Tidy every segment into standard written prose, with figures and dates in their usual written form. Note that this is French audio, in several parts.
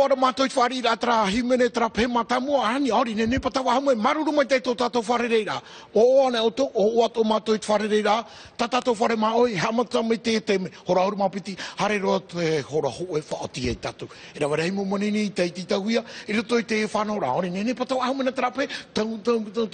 ora mātou i whari la tra himene tra pēmata mua hani ori ne ne patawa hamoi maruru mai te tō tātou whare reira. O ane o tō o ato mātou i whare reira ta tātou whare mā oi hamata mai te me hora ora mapiti hare roa te hora ho e whaoti e tātou. E rawa rei mo manini te iti tauia i roto i te whanora ori ne ne patawa hamoi na tra pē tau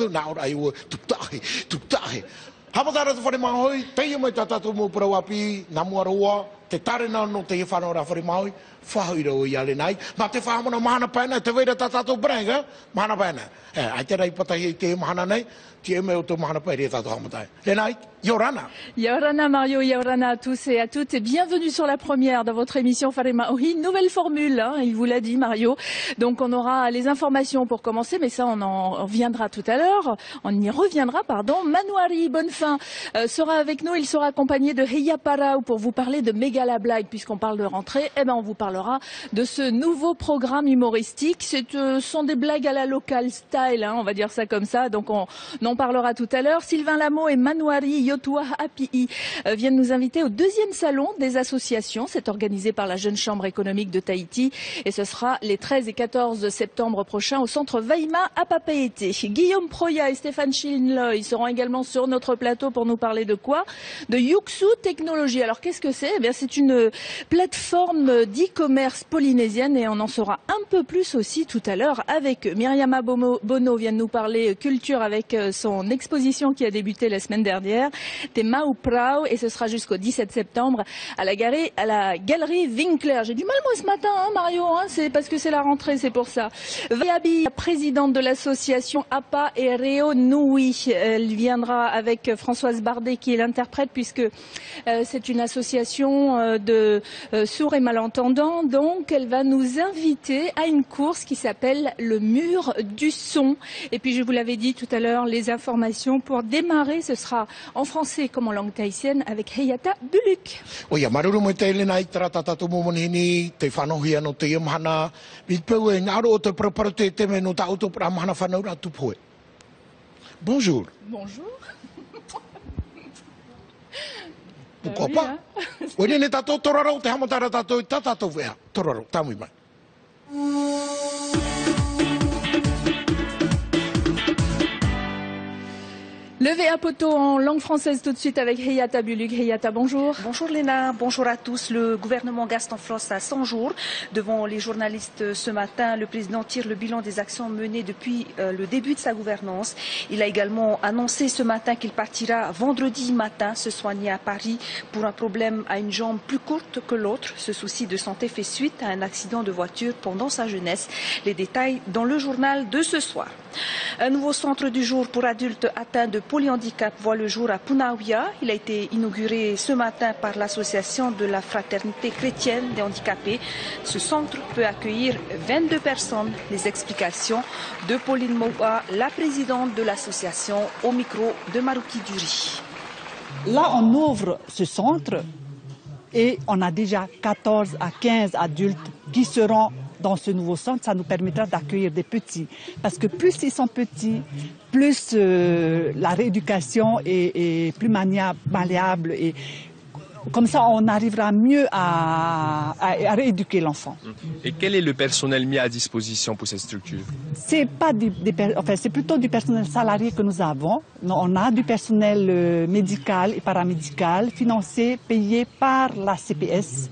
nā ora ai ua tuptahe. Hamatara te whare mā hoi teia mai ta tātou mō parau api nā mua roa te tare nā no te whanora whare mā hoi whahui rau i ale nai. Ma te whahamona mahana pēna, te weira ta tātou branga, mahana pēna. Ai te rei patahi i te mahana nei, te eme o tō mahana pēri e tātou hamatai. Renai, Yorana. Yorana Mario, Yorana à tous et à toutes et bienvenue sur la première de votre émission Whare Maohi. Nouvelle formule, hein, il vous l'a dit Mario. Donc on aura les informations pour commencer, mais ça on en reviendra tout à l'heure. On y reviendra, pardon. Manouari Bonnefin sera avec nous, il sera accompagné de Heya Parao pour vous parler de Megala Blague, puisqu'on parle de rentrée. Eh ben on vous parlera de ce nouveau programme humoristique. Ce sont des blagues à la local style, hein, on va dire ça comme ça. Donc on en parlera tout à l'heure. Sylvain Lamo et Manouari Yotua Apii viennent nous inviter au deuxième salon des associations. C'est organisé par la Jeune Chambre économique de Tahiti et ce sera les 13 et 14 septembre prochains au centre Vaima à Papeete. Guillaume Proya et Stéphane Chinloy seront également sur notre plateau pour nous parler de quoi? De Yuxu Technologies. Alors qu'est-ce que c'est? Eh bien c'est une plateforme d'e-commerce polynésienne et on en saura un peu plus aussi tout à l'heure avec Myriama Bono vient de nous parler culture avec son exposition qui a débuté la semaine dernière. Te Mau Prau et ce sera jusqu'au 17 septembre à la galerie Winkler. J'ai du mal moi ce matin, hein, Mario, hein, c'est parce que c'est la rentrée, c'est pour ça. Vayabi, présidente de l'association APA et Reo Nui, elle viendra avec Françoise Bardet qui est l'interprète puisque c'est une association de sourds et malentendants. Donc elle va nous inviter à une course qui s'appelle le mur du son. Et puis je vous l'avais dit tout à l'heure, les informations pour démarrer, ce sera en français comme en langue tahitienne avec Heyata Buluk. Oia, maruru mo te ele nai tara tātou momonini, te whanohia no te iamahana, mitpeu e ngaro o te prapara te teme no ta auto pramahana whanaura tupoe. Bonjour. Bonjour. Pourquoi pas? Oia, ne tātou torarau te hamatara tātou i tātou wea. Torarau, tāmui mai. Levé à poteau en langue française tout de suite avec Heyata Buluk. Heyata, bonjour. Bonjour Léna, bonjour à tous. Le gouvernement Gaston Floss a 100 jours. Devant les journalistes ce matin, le président tire le bilan des actions menées depuis le début de sa gouvernance. Il a également annoncé ce matin qu'il partira vendredi matin se soigner à Paris pour un problème à une jambe plus courte que l'autre. Ce souci de santé fait suite à un accident de voiture pendant sa jeunesse. Les détails dans le journal de ce soir. Un nouveau centre du jour pour adultes atteints de polyhandicap voit le jour à Punawia. Il a été inauguré ce matin par l'association de la fraternité chrétienne des handicapés. Ce centre peut accueillir 22 personnes. Les explications de Pauline Moua, la présidente de l'association, au micro de Maruki Duri. Là, on ouvre ce centre et on a déjà 14 à 15 adultes qui seront dans ce nouveau centre. Ça nous permettra d'accueillir des petits. Parce que plus ils sont petits, plus la rééducation est plus malléable. Et comme ça, on arrivera mieux à rééduquer l'enfant. Et quel est le personnel mis à disposition pour cette structure? C'est pas c'est plutôt du personnel salarié que nous avons. On a du personnel médical et paramédical financé, payé par la CPS.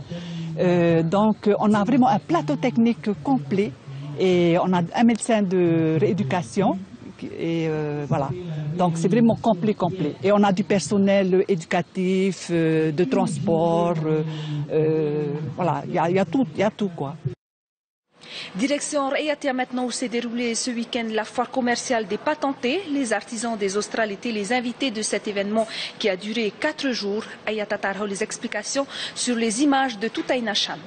Donc on a vraiment un plateau technique complet et on a un médecin de rééducation et voilà. Donc c'est vraiment complet. Et on a du personnel éducatif, de transport, voilà, il y a tout quoi. Direction Raiatea maintenant où s'est déroulée ce week-end la foire commerciale des patentés. Les artisans des Australes étaient les invités de cet événement qui a duré 4 jours. Ayata Tarho, les explications sur les images de Tutainacham.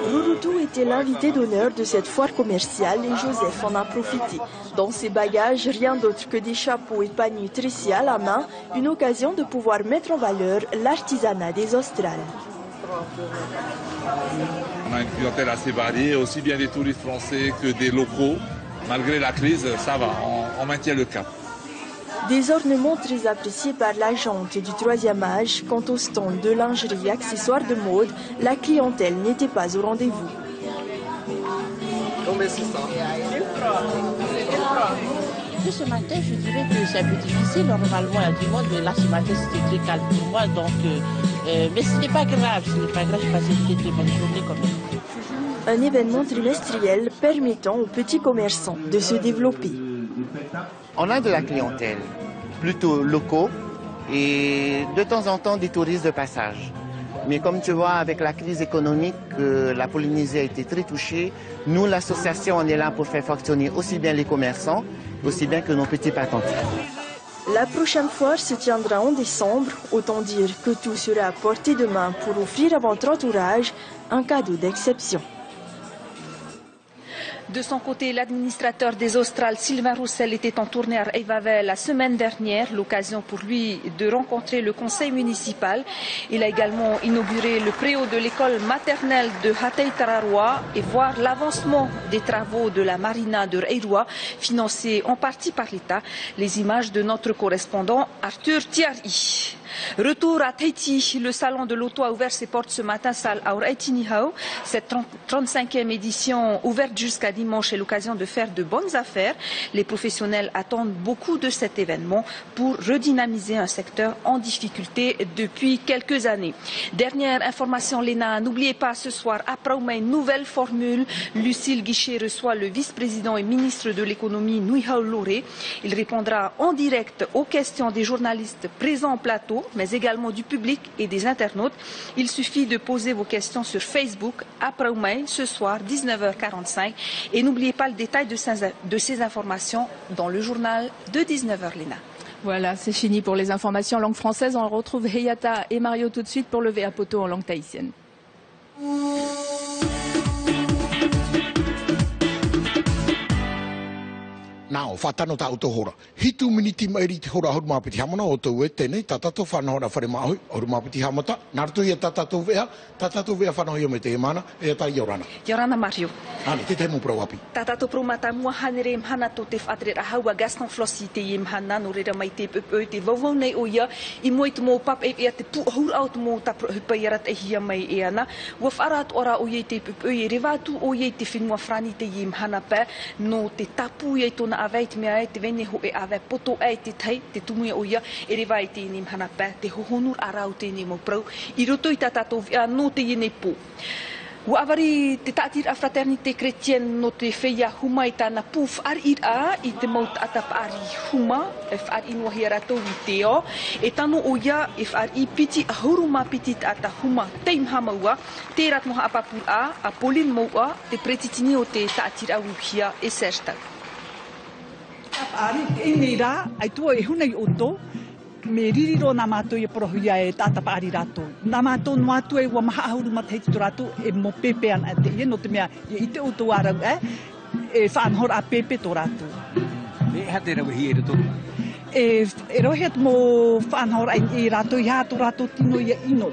Rurutu était l'invité d'honneur de cette foire commerciale et Joseph en a profité. Dans ses bagages, rien d'autre que des chapeaux et paniers tressés à la main, une occasion de pouvoir mettre en valeur l'artisanat des Australes. On a une clientèle assez variée, aussi bien des touristes français que des locaux. Malgré la crise, ça va, on maintient le cap. Des ornements très appréciés par la gente du troisième âge. Quant au stand de lingerie et accessoires de mode, la clientèle n'était pas au rendez-vous. Ce matin, je dirais que c'est un peu difficile. Normalement, il y a du monde, mais là, ce matin, c'était très calme pour moi. Donc, mais ce n'est pas grave, j'ai passé une très bonne journée quand même. Un événement trimestriel permettant aux petits commerçants de se développer. On a de la clientèle, plutôt locaux et de temps en temps des touristes de passage. Mais comme tu vois, avec la crise économique, la Polynésie a été très touchée. Nous, l'association, on est là pour faire fonctionner aussi bien les commerçants, aussi bien que nos petits patentés. La prochaine foire se tiendra en décembre. Autant dire que tout sera à portée de main pour offrir à votre entourage un cadeau d'exception. De son côté, l'administrateur des Australes, Sylvain Roussel, était en tournée à Reivavel la semaine dernière, l'occasion pour lui de rencontrer le conseil municipal. Il a également inauguré le préau de l'école maternelle de Hatei Tararoa et voir l'avancement des travaux de la marina de Reiroa, financés en partie par l'État. Les images de notre correspondant Arthur Tiari. Retour à Tahiti, le salon de l'auto a ouvert ses portes ce matin, salle Auraitini-Hau. Cette 35e édition ouverte jusqu'à dimanche est l'occasion de faire de bonnes affaires. Les professionnels attendent beaucoup de cet événement pour redynamiser un secteur en difficulté depuis quelques années. Dernière information, Léna, n'oubliez pas ce soir, après une nouvelle formule, Lucille Guichet reçoit le vice-président et ministre de l'économie Nuihau Lore. Il répondra en direct aux questions des journalistes présents au plateau, mais également du public et des internautes. Il suffit de poser vos questions sur Facebook après ce soir 19h45 et n'oubliez pas le détail de ces informations dans le journal de 19h, Léna. Voilà, c'est fini pour les informations en langue française. On retrouve Heyata et Mario tout de suite pour le VA Poto en langue tahitienne. Nao, whatano ta auto hora. Hitu miniti mairi te hora hori mapiti hamana o tau e tenei, tatato whanahora whare mahui, hori mapiti hamata. Nartu ia tatato vea whanaho ia me te emana, e ta Yorana. Yorana Mario. Ani, te temu prawapi. Tatato promata mua hanere mhana to te whatre rahaua Gaston Flossi te ie mhana no rera mai te pupeu te vavau nei o ia, I moi te mō pap e te pu hur au te mō tapro hupa iarat e hia mai e ana. Ua wharat ora o ie te pupeu e revatu o ie te whinua frani te ie mhana pē, no te tapu ie tona avei te mea e te vene ho e ave poto e te tei, te tumuia o ia, e rewa e te ni mhana pē, te hohonur arau te ni mo prau, I roto I tatato vea no te iene pō. Ua avari te tātira a fraternité chrétienne no te wheia huma I tāna pū whaari a I te maut atap ari huma, e whaari inua hia ratou I te o, e tano o ia e whaari piti a huruma piti ata huma teim hamaua, te rat moha apapur a Pauline Moua, te pretitini o te tātira ukia e Serstau. Ari, e nei rā, ai tua e hunei oto, me ririro nā mātou I porohuia e tātapa ari rātou. Nā mātou no atu e ua maha ahuru matahiti tō rātou e mo pepe ana te ia no te mea I te oto arau e whaanhora a pepe tō rātou. E hate rau hi e rato? E rohi atu mo whaanhora I rātou I hātou rātou tino ia ino.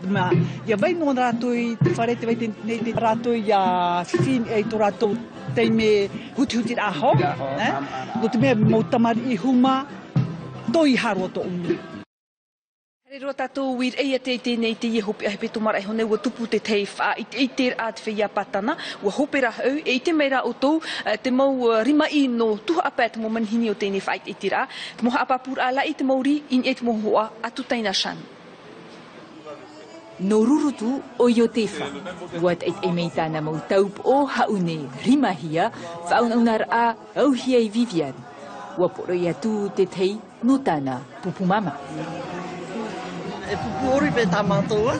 Ma, ia vai no rātou I te wharete vai nei te rātou ia whiwhin e tō rātou tei me huti aho. No te mea mo tamari I huma, toi haro to umi. Rero tātou wir eia te nei te ie hopi ahepe tomara e hone ua tupu te tei wha I te at whia patana, ua hopera au, e te meira o tau, te mau rima I no tuha apa te mo manhini o tēnei wha I te rā, te moha apapur ala I te mauri, in e te mohoa atu taina shan. No rurutu o Iotefa, wat uit e mei tāna mau taup o haune rimahia, whaunaunar a auhia I Vivian. Waporo ia tu te tei no tāna pupumama. E pupu ori pe tā mātua,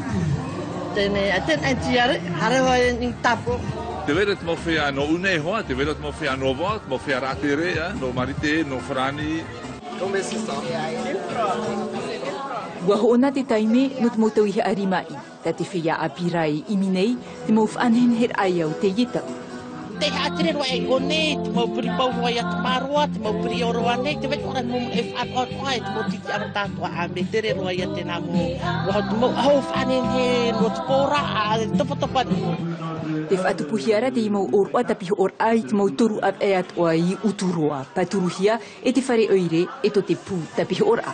tēnei a tēnei tiare, harewa e ni tapo. Te vera te mawhia no une hoa, te vera te mawhia no wa, te mawhia rātere, no marite, no whrani. Ome sisa. Ua hoona te taime no te moutau I Arimai, ta te whia a pirai I minei, te mau whanhen her ai au te ietau. te hatre ro ai one te mo pri pau ho ya marwa te mo pri oro ane te vet ora mo e fa ot ai te mo ti ta to a me te ro ya te na mo mo ho fa ne he no te pora a te topa Te whatupuhiara te imau orua tapi or ai te mau toru ap e atua I uturua. Paturuhia e te whare oire e to te pū tapi ora.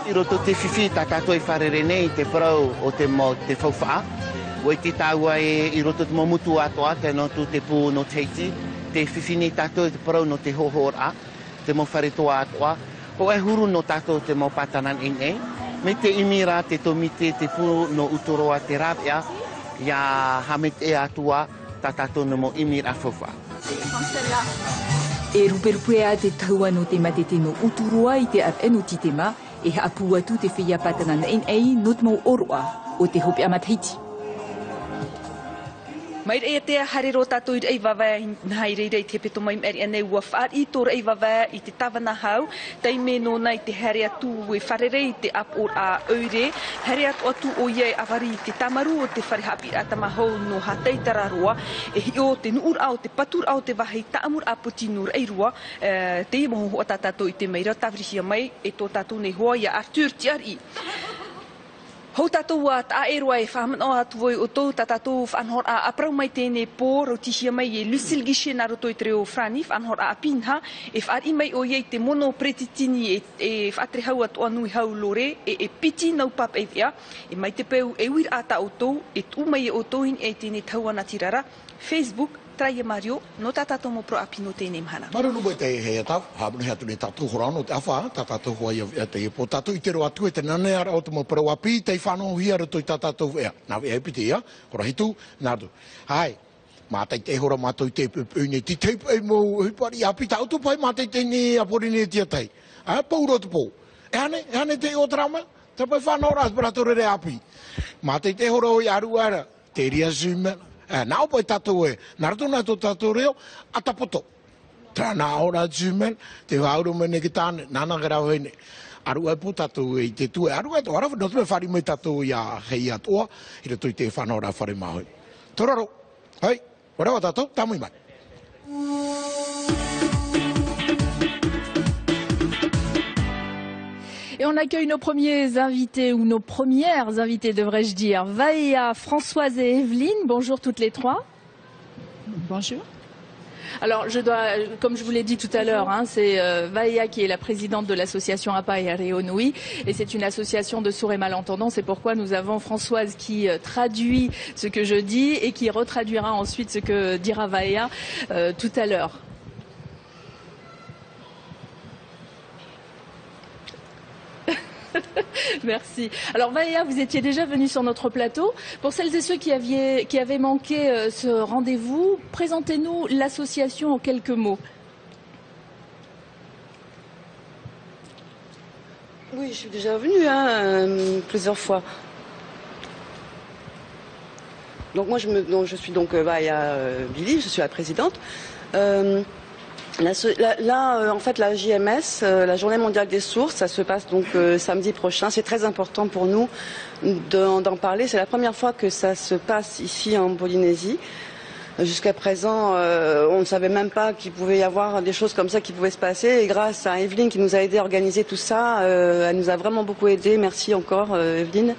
I roto te whiwhi tatato I wharere nei te parau o te mo te whauwha. Wai te taua I roto te mo mutu atoa te no tu te pū no teiti. Te whiwhi nei tato te parau no te hoho ora. Te mo whare toa atoa. Ho e huru no tato te mo patanan ine. Me te imira te tomite te pū no utoroa te rawea. Ia hamet e atua tatato no mo imir a whauwha. E ruperupea te taua no te matete no uturua I te ap enu titema e haapu atu te whia patanana ei no te mau orua o te hope amateiti. Mai e te harero tātou I rei wawa nai rei te peto mai meri anei ua whaar I tō rei wawa I te tawana hau. Tei me no nei te here atu e wharerei te ap or a oire. Here atu o iei awari I te tamaru o te wharehapi a tamahou no hatei tararoa. E hi o te nuur au, te patur au te wahi taamur a puti nur ei roa. Te I moho hoa tātou I te meira tawrihia mai e tō tātou nei hoa ia Arthur Tiari. Hou tātou a aeroa e whahamana atu voi o tō tātou whanhor a aprau mai tēnei pō rau tihia mai e Lucille Gishe nā roto I te reo Frani whanhor a apinha e whaari mai o iei te mono pretitini e whaatre hau atu anui hau lore e piti nau pap e vea e mai te peu e uir ata o tō e tū mai e o tōhin e tēnei tauana tirara Facebook Traia Mario, no tātātou mo pro apino tēnei mhana. Marunu mai te hea tau, hāmunu hea tūne tātou horano te awha, tātou hoa ia te epo. Tātou I te roa atu e te nane ara o te mo pro api, te whanau hia rato I tātou ea. Nā wea epiti ia, kora hitu, nātu. Hai, mātai te hora mātou I te pune, ti teipu e mo hipari api, tā utu pai mātai te ne apori ne tia tei. Pauro te pō. E hane te o trama, te pai whanau ras para tore re api. Mātai te hora o I aru ara, te ria zuma. Nā pai tātou e, nā rato nā tō tātou reo, atapoto. Nā ora zūmen, te wauro mene ki tāne, nāna garau hene. Aru ai pō tātou e I te tue, aru ai tō arawa, no tume whari mai tātou I a hei atoa, I rato I te whanau rā whare mahoi. Toraro, hei, warawa tātou, tāmui mai. Et on accueille nos premiers invités, ou nos premières invitées, devrais-je dire. Vaea, Françoise et Evelyne, bonjour toutes les trois. Bonjour. Alors, comme je vous l'ai dit tout à l'heure, c'est Vaea qui est la présidente de l'association Apai Areonui, et c'est une association de sourds et malentendants. C'est pourquoi nous avons Françoise qui traduit ce que je dis et qui retraduira ensuite ce que dira Vaea tout à l'heure. Merci. Alors Vaea, vous étiez déjà venue sur notre plateau. Pour celles et ceux qui avaient manqué ce rendez-vous, présentez-nous l'association en quelques mots. Oui, je suis déjà venue plusieurs fois. Donc moi, je suis donc Vaea Billy, je suis la présidente. En fait, la JMS, la Journée mondiale des sourds, ça se passe donc samedi prochain. C'est très important pour nous d'en parler. C'est la première fois que ça se passe ici en Polynésie. Jusqu'à présent, on ne savait même pas qu'il pouvait y avoir des choses comme ça qui pouvaient se passer. Et grâce à Evelyne qui nous a aidé à organiser tout ça, elle nous a vraiment beaucoup aidé. Merci encore, Evelyne.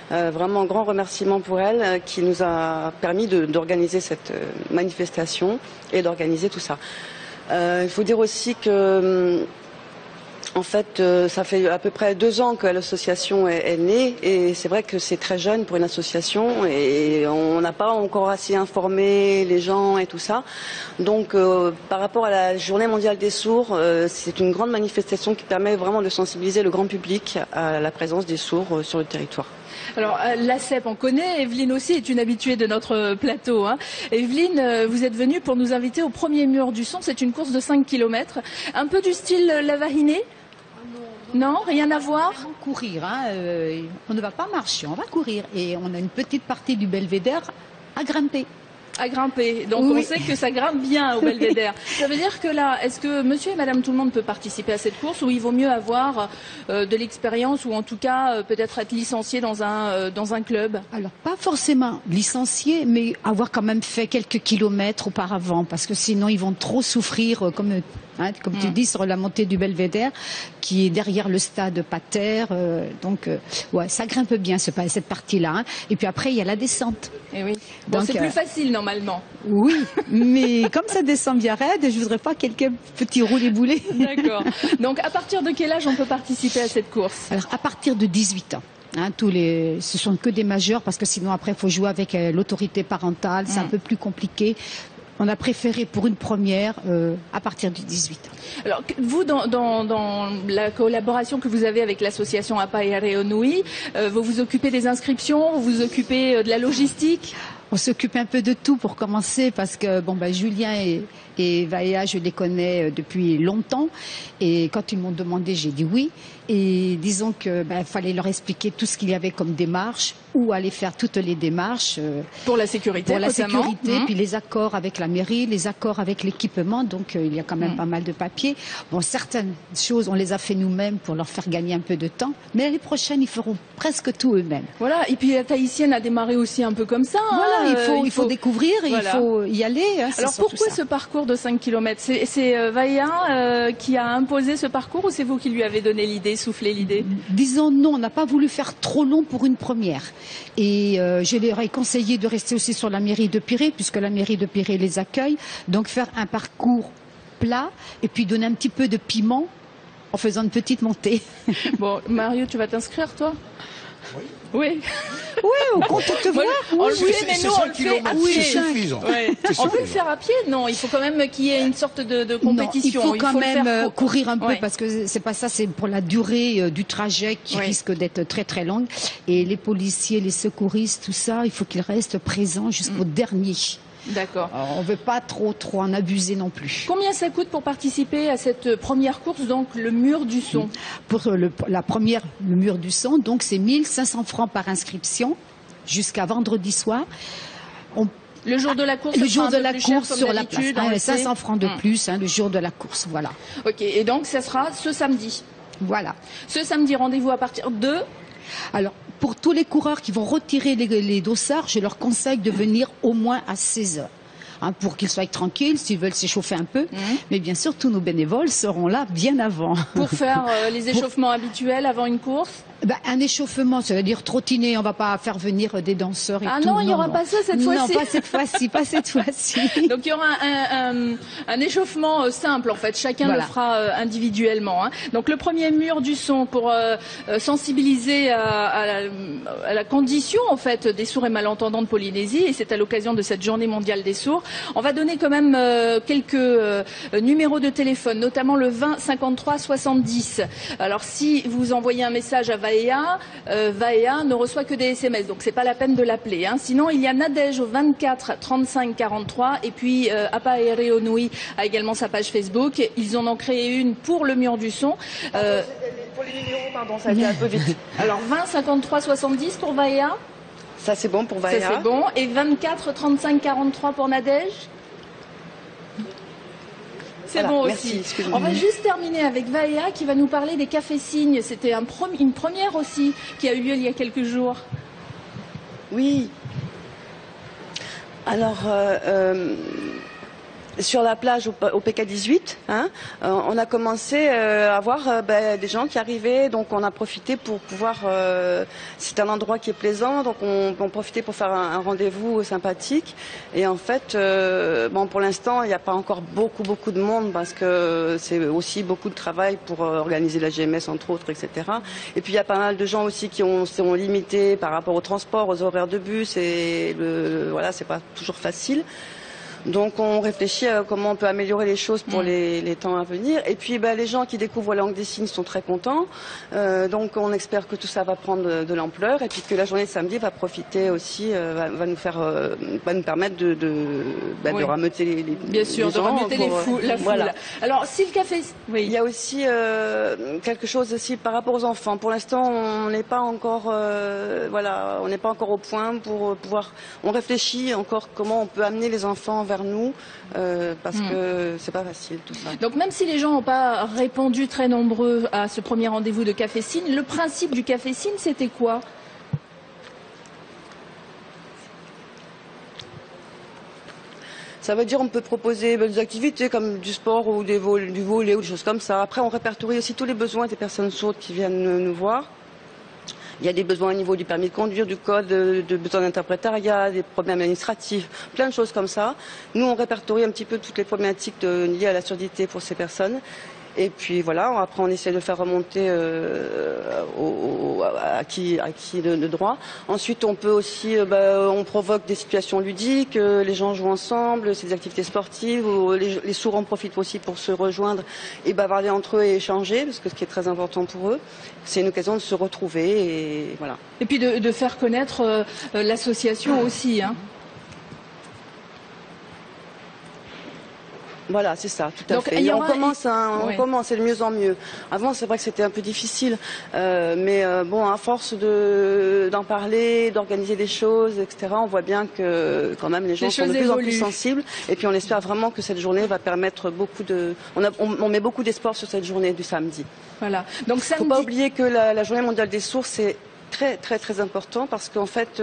Vraiment un grand remerciement pour elle qui nous a permis d'organiser cette manifestation et d'organiser tout ça. Il faut dire aussi que, en fait, ça fait à peu près 2 ans que l'association est née et c'est vrai que c'est très jeune pour une association et on n'a pas encore assez informé les gens et tout ça. Donc, par rapport à la Journée mondiale des sourds, c'est une grande manifestation qui permet vraiment de sensibiliser le grand public à la présence des sourds sur le territoire. Alors, l'ACEP, on connaît. Evelyne aussi est une habituée de notre plateau. Evelyne, vous êtes venue pour nous inviter au premier mur du son. C'est une course de 5 km. Un peu du style Lavahiné ? Non, rien à voir. On va courir. On ne va pas marcher, on va courir. Et on a une petite partie du belvédère à grimper. À grimper. Donc Oui. on sait que ça grimpe bien au Belvédère. Ça veut dire que là, est-ce que monsieur et madame tout le monde peut participer à cette course ou il vaut mieux avoir de l'expérience ou en tout cas peut-être être licencié dans un club? Alors, pas forcément licencié, mais avoir quand même fait quelques kilomètres auparavant, parce que sinon ils vont trop souffrir, comme tu dis, sur la montée du Belvédère, qui est derrière le stade Pater. Ouais, ça grimpe bien cette partie-là. Hein. Et puis après, il y a la descente. Et oui. Bon, Donc, c'est plus facile normalement. Oui, mais comme ça descend bien raide, je voudrais pas quelques petits roulés-boulés. D'accord. Donc, à partir de quel âge on peut participer à cette course? Alors, à partir de 18 ans. Hein, ce sont que des majeurs parce que sinon après il faut jouer avec l'autorité parentale, c'est un peu plus compliqué. On a préféré pour une première à partir de 18 ans. Alors vous, dans la collaboration que vous avez avec l'association Apaere Nui, vous vous occupez des inscriptions, vous vous occupez de la logistique? On s'occupe un peu de tout pour commencer parce que Julien et Vaea, je les connais depuis longtemps et quand ils m'ont demandé, j'ai dit oui. Et disons que fallait leur expliquer tout ce qu'il y avait comme démarche, où aller faire toutes les démarches pour la sécurité, puis les accords avec la mairie, les accords avec l'équipement. Donc il y a quand même pas mal de papiers. Bon, certaines choses, on les a fait nous-mêmes pour leur faire gagner un peu de temps, mais l'année prochaine, ils feront presque tout eux-mêmes. Voilà. Et puis la Tahitienne a démarré aussi un peu comme ça. Voilà, il faut découvrir, et il faut y aller. Hein, alors pourquoi ce parcours de 5 km? C'est Vaea qui a imposé ce parcours ou c'est vous qui lui avez donné l'idée, soufflé l'idée? Disons non, on n'a pas voulu faire trop long pour une première. Et je leur ai conseillé de rester aussi sur la mairie de Pirée, puisque la mairie de Pirée les accueille. Donc faire un parcours plat et puis donner un petit peu de piment en faisant une petite montée. Bon, Mario, tu vas t'inscrire toi? Oui. Oui, on compte te voir. On le fait, mais nous, on le fait à pied. C'est suffisant. Ouais. On peut le faire à pied? Non, il faut quand même qu'il y ait une sorte de compétition. Non, il faut quand même courir un peu parce que c'est pas ça, c'est pour la durée du trajet qui risque d'être très très longue. Et les policiers, les secouristes, tout ça, il faut qu'ils restent présents jusqu'au dernier. D'accord. On ne veut pas trop en abuser non plus. Combien ça coûte pour participer à cette première course, donc le mur du son? Pour la première, le mur du son, donc c'est 1500 francs par inscription jusqu'à vendredi soir. Le jour de la course, le jour de la course sur la place, 500 francs de plus, le jour de la course, voilà. Ok, et donc ça sera ce samedi. Voilà. Ce samedi, rendez-vous à partir de... Alors, pour tous les coureurs qui vont retirer les dossards, je leur conseille de venir au moins à 16 heures. Hein, pour qu'ils soient tranquilles, s'ils veulent s'échauffer un peu. Mais bien sûr, tous nos bénévoles seront là bien avant. Pour faire les échauffements habituels avant une course? Un échauffement, ça veut dire trottiner, on va pas faire venir des danseurs et tout. Ah non, il n'y aura pas ça cette fois-ci. Non, pas cette fois-ci, pas cette fois-ci. Donc il y aura un échauffement simple en fait, chacun le fera individuellement. Hein. Donc le premier mur du son pour sensibiliser à la condition en fait des sourds et malentendants de Polynésie, et c'est à l'occasion de cette journée mondiale des sourds. On va donner quand même quelques numéros de téléphone, notamment le 20 53 70. Alors si vous envoyez un message à Vaea ne reçoit que des SMS, donc c'est pas la peine de l'appeler. Hein. Sinon, il y a Nadège au 24 35 43 et puis Apaere Nui a également sa page Facebook. Ils en ont créé une pour le mur du son. Pour les numéros, pardon, ça a été un peu vite. Alors 20 53 70 pour Vaea. Ça c'est bon pour Vaea. Ça c'est bon. Et 24 35 43 pour Nadège. C'est bon aussi. On va juste terminer avec Vaea qui va nous parler des cafés-signes. C'était une première aussi qui a eu lieu il y a quelques jours. Oui. Alors, sur la plage au PK18, on a commencé à voir des gens qui arrivaient, donc on a profité pour pouvoir... c'est un endroit qui est plaisant, donc on profitait pour faire un rendez-vous sympathique. Et en fait, pour l'instant, il n'y a pas encore beaucoup de monde parce que c'est aussi beaucoup de travail pour organiser la GMS, entre autres, etc. Et puis il y a pas mal de gens aussi qui sont limités par rapport au transport, aux horaires de bus, et voilà, c'est pas toujours facile. Donc on réfléchit à comment on peut améliorer les choses pour les temps à venir. Et puis les gens qui découvrent la langue des signes sont très contents. Donc on espère que tout ça va prendre de l'ampleur et puis que la journée de samedi va profiter aussi, va nous permettre de rameuter les bien sûr, les gens, de rameuter la foule. Voilà. Alors si le café, oui. Il y a aussi quelque chose aussi par rapport aux enfants. Pour l'instant, on n'est pas encore, on n'est pas encore au point pour pouvoir. On réfléchit encore comment on peut amener les enfants vers nous parce que c'est pas facile tout ça. Donc même si les gens n'ont pas répondu très nombreux à ce premier rendez-vous de Café Signe, le principe du Café Signe, c'était quoi? Ça veut dire on peut proposer des activités comme du sport ou du volley ou des choses comme ça. Après, on répertorie aussi tous les besoins des personnes sourdes qui viennent nous voir. Il y a des besoins au niveau du permis de conduire, du code, de besoins d'interprétariat, des problèmes administratifs, plein de choses comme ça. Nous, on répertorie un petit peu toutes les problématiques liées à la surdité pour ces personnes. Et puis voilà, après on essaie de faire remonter à qui le droit. Ensuite on peut aussi, on provoque des situations ludiques, les gens jouent ensemble, c'est des activités sportives, où les sourds en profitent aussi pour se rejoindre et bavarder entre eux et échanger, parce que ce qui est très important pour eux, c'est une occasion de se retrouver et voilà. Et puis de faire connaître l'association aussi, hein. Voilà, c'est ça, tout à fait. Et on commence, c'est de mieux en mieux. Avant, c'est vrai que c'était un peu difficile, mais à force d'en parler, d'organiser des choses, etc., on voit bien que quand même les gens sont de plus en plus sensibles. Et puis on espère vraiment que cette journée va permettre beaucoup de... On met beaucoup d'espoir sur cette journée du samedi. Voilà. Donc il ne faut pas oublier que la journée mondiale des sourds, c'est très très très important parce qu'en fait...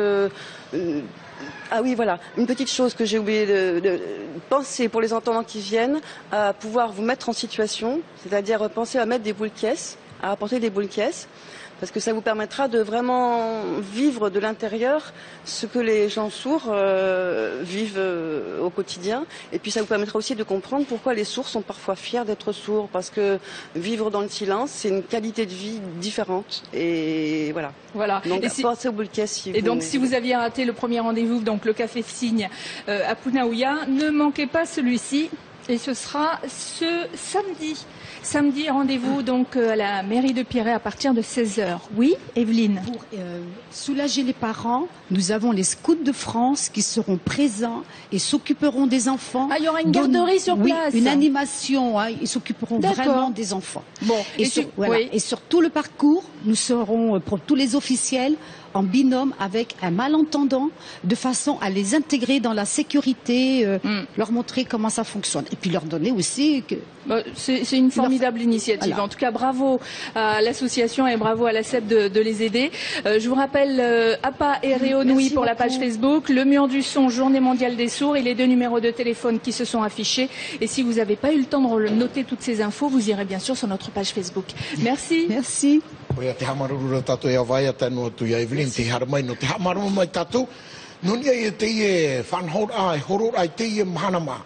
Ah oui, voilà, une petite chose que j'ai oublié de penser pour les entendants qui viennent, à pouvoir vous mettre en situation, c'est-à-dire penser à mettre des boules caisses, à apporter des boules caisses, parce que ça vous permettra de vraiment vivre de l'intérieur ce que les gens sourds vivent au quotidien. Et puis ça vous permettra aussi de comprendre pourquoi les sourds sont parfois fiers d'être sourds, parce que vivre dans le silence, c'est une qualité de vie différente. Et voilà. Donc pensez aux boules caisses. Si vous aviez raté le premier rendez-vous, donc le Café Signe à Punaouia, ne manquez pas celui-ci. Et ce sera ce samedi. Samedi, rendez-vous donc à la mairie de Pierret à partir de 16h. Oui, Evelyne. Pour soulager les parents, nous avons les scouts de France qui seront présents et s'occuperont des enfants. Ah, il y aura une garderie sur place. Une animation, hein, ils s'occuperont vraiment des enfants. Bon, et sur tout le parcours, nous serons pour tous les officiels en binôme avec un malentendant, de façon à les intégrer dans la sécurité, leur montrer comment ça fonctionne. Et puis leur donner aussi... C'est une formidable initiative. Voilà. En tout cas, bravo à l'association et bravo à la CEP de les aider. Je vous rappelle APA et Réonouï pour la page Facebook, le mur du son, Journée mondiale des sourds et les 2 numéros de téléphone qui se sont affichés. Et si vous n'avez pas eu le temps de noter toutes ces infos, vous irez bien sûr sur notre page Facebook. Merci. Merci. Oia te hamaruru tato e awai atanu atu ia Evelyn te haramai no te hamaru mai tato nuni ai te ie whanhor ai horor ai te ie mahanama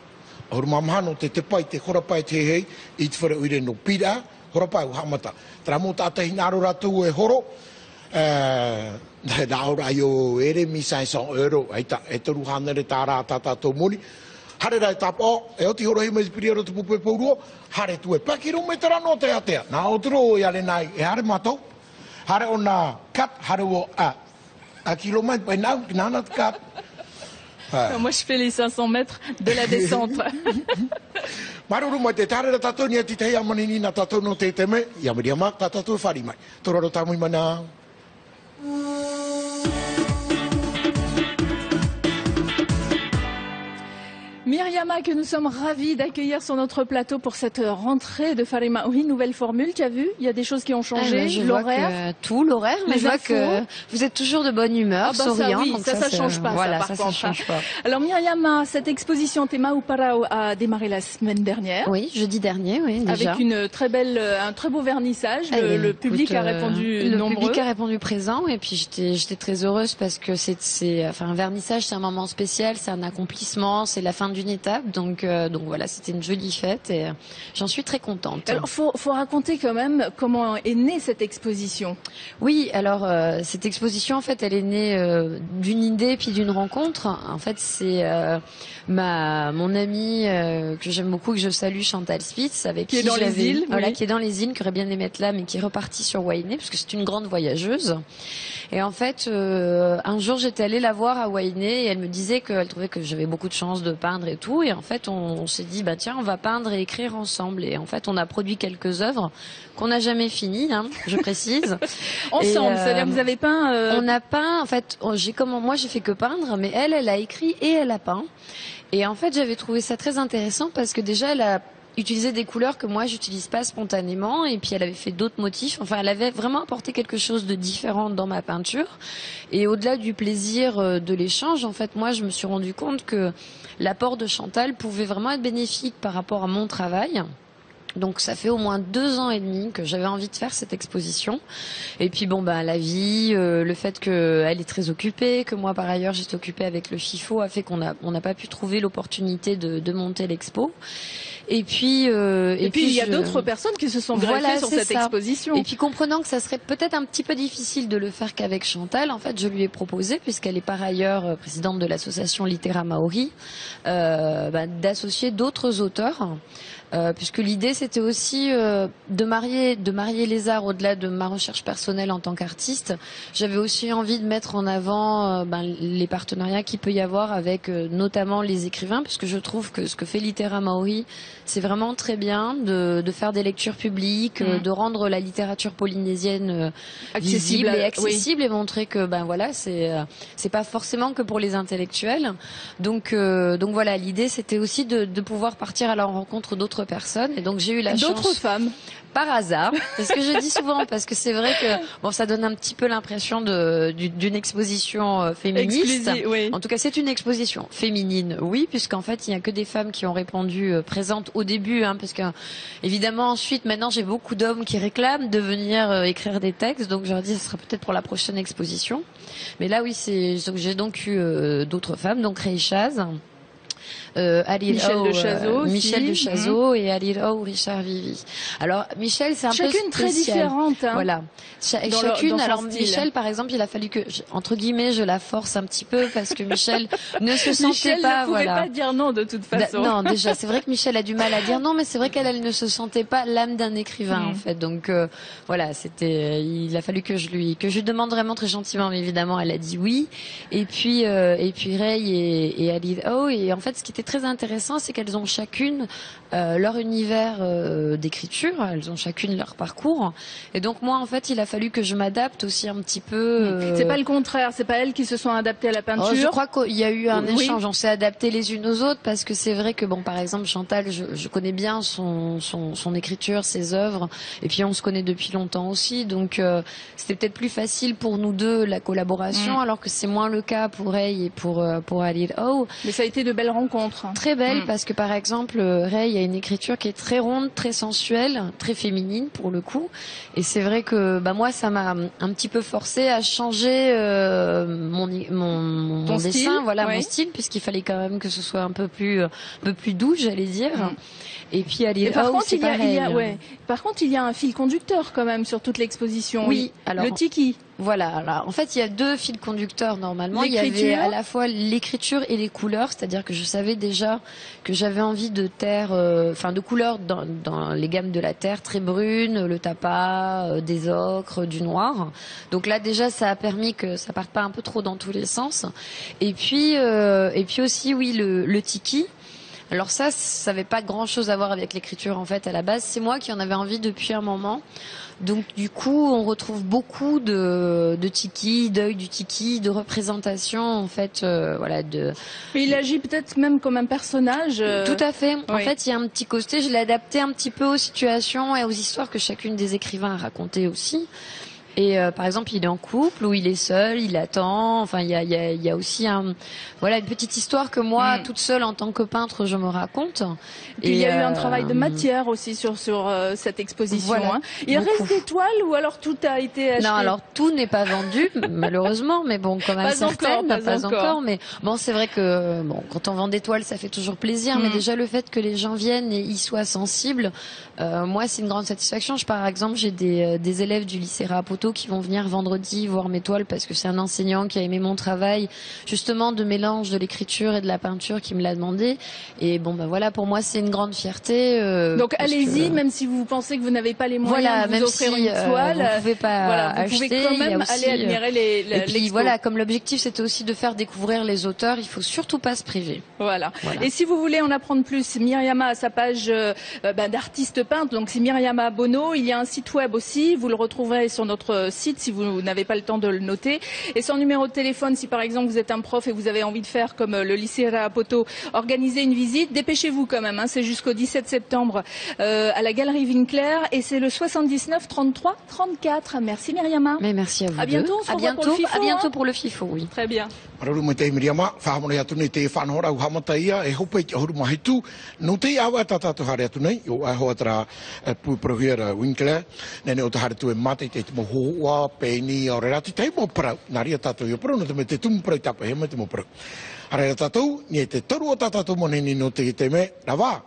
hor mamahano te pai te horapai te hei i te whare uire no pira horapai u hamata tra mo tata hinaro ratu e horo na ora ai o ere misai so euro ai ta e toru hanere tara tata to moni hare rai tapo e oti horo hima spiriero te pupe pouruo hare tu e pakiro me tara no te atea na otro ia le nai e hare mato hare ona kat hare o a kilomètre pe nau nana kat. Moi je fais les 500 mètres de la descente. Maruru mai te tare tato ni ti te amanini na tato no te teme ia maria ma tato fari mai tororo tamu mana. Myriama, que nous sommes ravis d'accueillir sur notre plateau pour cette rentrée de Whare Maui, nouvelle formule, tu as vu? Il y a des choses qui ont changé, l'horaire. Tout, l'horaire, mais je vois que vous êtes toujours de bonne humeur, souriant. Ça, oui, ça change pas. Voilà, ça change pas. Alors Myriama, cette exposition Te Mau Parau a démarré la semaine dernière. Oui, jeudi dernier, oui, déjà. Avec un très beau vernissage, le public a répondu nombreux. Le public a répondu présent et puis j'étais très heureuse parce que un vernissage, c'est un moment spécial, c'est un accomplissement, c'est la fin du d'une étape. Donc voilà, c'était une jolie fête et j'en suis très contente. Alors, faut raconter quand même comment est née cette exposition. Oui, alors cette exposition, en fait, elle est née d'une idée puis d'une rencontre. En fait, c'est mon amie que j'aime beaucoup, que je salue, Chantal Spitz, avec qui dans les îles, qui est dans les îles, qui aurait bien aimé être là, mais qui est repartie sur Wainé, parce que c'est une grande voyageuse. Et en fait, un jour, j'étais allée la voir à Wainé et elle me disait qu'elle trouvait que j'avais beaucoup de chance de peindre et tout. Et en fait, on s'est dit, bah tiens, on va peindre et écrire ensemble. Et en fait, on a produit quelques œuvres qu'on n'a jamais finies, hein, je précise. Ensemble, c'est-à-dire que vous avez peint. On a peint. En fait, moi, j'ai fait que peindre, mais elle a écrit et elle a peint. Et en fait, j'avais trouvé ça très intéressant parce que déjà, elle a utilisé des couleurs que moi j'utilise pas spontanément, et puis elle avait fait d'autres motifs. Enfin, elle avait vraiment apporté quelque chose de différent dans ma peinture. Et au-delà du plaisir de l'échange, en fait, moi je me suis rendu compte que l'apport de Chantal pouvait vraiment être bénéfique par rapport à mon travail. Donc ça fait au moins 2 ans et demi que j'avais envie de faire cette exposition. Et puis bon, la vie, le fait qu'elle est très occupée, que moi par ailleurs j'étais occupée avec le FIFO, a fait qu'on n'a pas pu trouver l'opportunité de monter l'expo. Et puis il y a d'autres personnes qui se sont greffées sur cette exposition. Et puis comprenant que ça serait peut-être un petit peu difficile de le faire qu'avec Chantal, en fait, je lui ai proposé, puisqu'elle est par ailleurs présidente de l'association Littéra Maori, d'associer d'autres auteurs. Puisque l'idée c'était aussi de marier les arts au-delà de ma recherche personnelle en tant qu'artiste. J'avais aussi envie de mettre en avant les partenariats qu'il peut y avoir avec notamment les écrivains, puisque je trouve que ce que fait Littéra Maori, c'est vraiment très bien de faire des lectures publiques, de rendre la littérature polynésienne visible et accessible, et montrer que voilà, c'est pas forcément que pour les intellectuels. Donc voilà, l'idée c'était aussi de pouvoir partir à la rencontre d'autres personnes, et donc j'ai eu la chance. D'autres femmes. Par hasard, c'est ce que je dis souvent, parce que c'est vrai que ça donne un petit peu l'impression d'une exposition féministe. Oui. En tout cas, c'est une exposition féminine, oui, puisqu'en fait, il n'y a que des femmes qui ont répondu présentes au début, parce que évidemment ensuite, maintenant, j'ai beaucoup d'hommes qui réclament de venir écrire des textes, donc je leur dis, ce sera peut-être pour la prochaine exposition. Mais là, oui, j'ai donc eu d'autres femmes, donc Reichaz. Michel de Chazot et Alil O, Richard Vivi. Alors Michel, c'est un peu spécial. Très différente. Voilà. Chacune. Alors Michel, par exemple, il a fallu que entre guillemets je la force un petit peu, parce que Michel ne se sentait pas. Ne pouvait pas dire non de toute façon. Non, déjà c'est vrai que Michel a du mal à dire non, mais c'est vrai qu'elle ne se sentait pas l'âme d'un écrivain en fait. Donc voilà, il a fallu que je lui demande vraiment très gentiment, mais évidemment elle a dit oui. Et puis Ray et Alil O, et en fait ce qui était très intéressant, c'est qu'elles ont chacune leur univers d'écriture, elles ont chacune leur parcours, et donc moi en fait il a fallu que je m'adapte aussi un petit peu. C'est pas le contraire, c'est pas elles qui se sont adaptées à la peinture. Je crois qu'il y a eu un échange, on s'est adapté les unes aux autres, parce que c'est vrai que par exemple Chantal, je connais bien son écriture, ses œuvres, et puis on se connaît depuis longtemps aussi, donc c'était peut-être plus facile pour nous deux la collaboration, alors que c'est moins le cas pour Ray et pour Alil O. Mais ça a été de belles rencontres. Très belle, parce que par exemple Ray a une écriture qui est très ronde, très sensuelle, très féminine pour le coup, et c'est vrai que moi ça m'a un petit peu forcé à changer mon dessin, mon style, puisqu'il fallait quand même que ce soit un peu plus doux, j'allais dire. Et puis par contre, il y a un fil conducteur quand même sur toute l'exposition. Oui, alors le tiki. Voilà, alors, en fait il y a 2 fils conducteurs normalement. Il y avait à la fois l'écriture et les couleurs, c'est-à-dire que je savais déjà que j'avais envie de terre, de couleurs dans les gammes de la terre, très brune, le tapas, des ocres, du noir. Donc là déjà ça a permis que ça parte pas un peu trop dans tous les sens. Et puis aussi le tiki. Alors ça avait pas grand chose à voir avec l'écriture en fait à la base. C'est moi qui en avais envie depuis un moment. Donc du coup, on retrouve beaucoup de tiki, d'œil du tiki, de représentation en fait, Mais il agit peut-être même comme un personnage. Tout à fait. En fait, il y a un petit côté. Je l'ai adapté un petit peu aux situations et aux histoires que chacune des écrivains a racontées aussi. Et par exemple, il est en couple ou il est seul, il attend. Enfin, il y a aussi une petite histoire que moi, toute seule en tant que peintre, je me raconte. Et puis il y a eu un travail de matière aussi sur cette exposition. Voilà, il reste des toiles ou alors tout a été acheté? Non, alors tout n'est pas vendu malheureusement, mais bon, quand même certaines, pas encore. Mais bon, c'est vrai que quand on vend des toiles, ça fait toujours plaisir. Mais déjà le fait que les gens viennent et y soient sensibles, moi c'est une grande satisfaction. Par exemple, j'ai des élèves du lycée Rapoto qui vont venir vendredi voir mes toiles parce que c'est un enseignant qui a aimé mon travail, justement de mélange de l'écriture et de la peinture qui me l'a demandé. Et bon, voilà, pour moi c'est une grande fierté. Donc allez-y, même si vous pensez que vous n'avez pas les moyens de vous offrir une toile, vous pouvez pas acheter. Vous pouvez quand même aller admirer l'expo. Et puis voilà, comme l'objectif c'était aussi de faire découvrir les auteurs, il faut surtout pas se priver. Voilà. Et si vous voulez en apprendre plus, Myriama a sa page d'artiste peintre, donc c'est Myriama Bono. Il y a un site web aussi, vous le retrouverez sur notre site si vous n'avez pas le temps de le noter. Et son numéro de téléphone, si par exemple vous êtes un prof et vous avez envie de faire comme le lycée Rapoto, organiser une visite, dépêchez-vous quand même, c'est jusqu'au 17 septembre à la galerie Winkler et c'est le 79 33 34. Merci Myriama. Mais merci à vous. À bientôt, on se revoit pour le FIFO. À bientôt pour le FIFO, oui. Très bien. Mararu mo te Miriama, whahamore atu nei te whanora u hamata ia, e hope i te ahuru mahi tū. No te awa tatatu hare atu nei, o ahoa tara Proviera Winkler, nene o te hare tu e mate te mo hoa, peni, o rerati, te mo parau. Nari a tatu i o parau, no te me te tumu parau tapa, he me te mo parau. Hare a tatu, ni e te toru o tatatu mo neni no te me, rawa.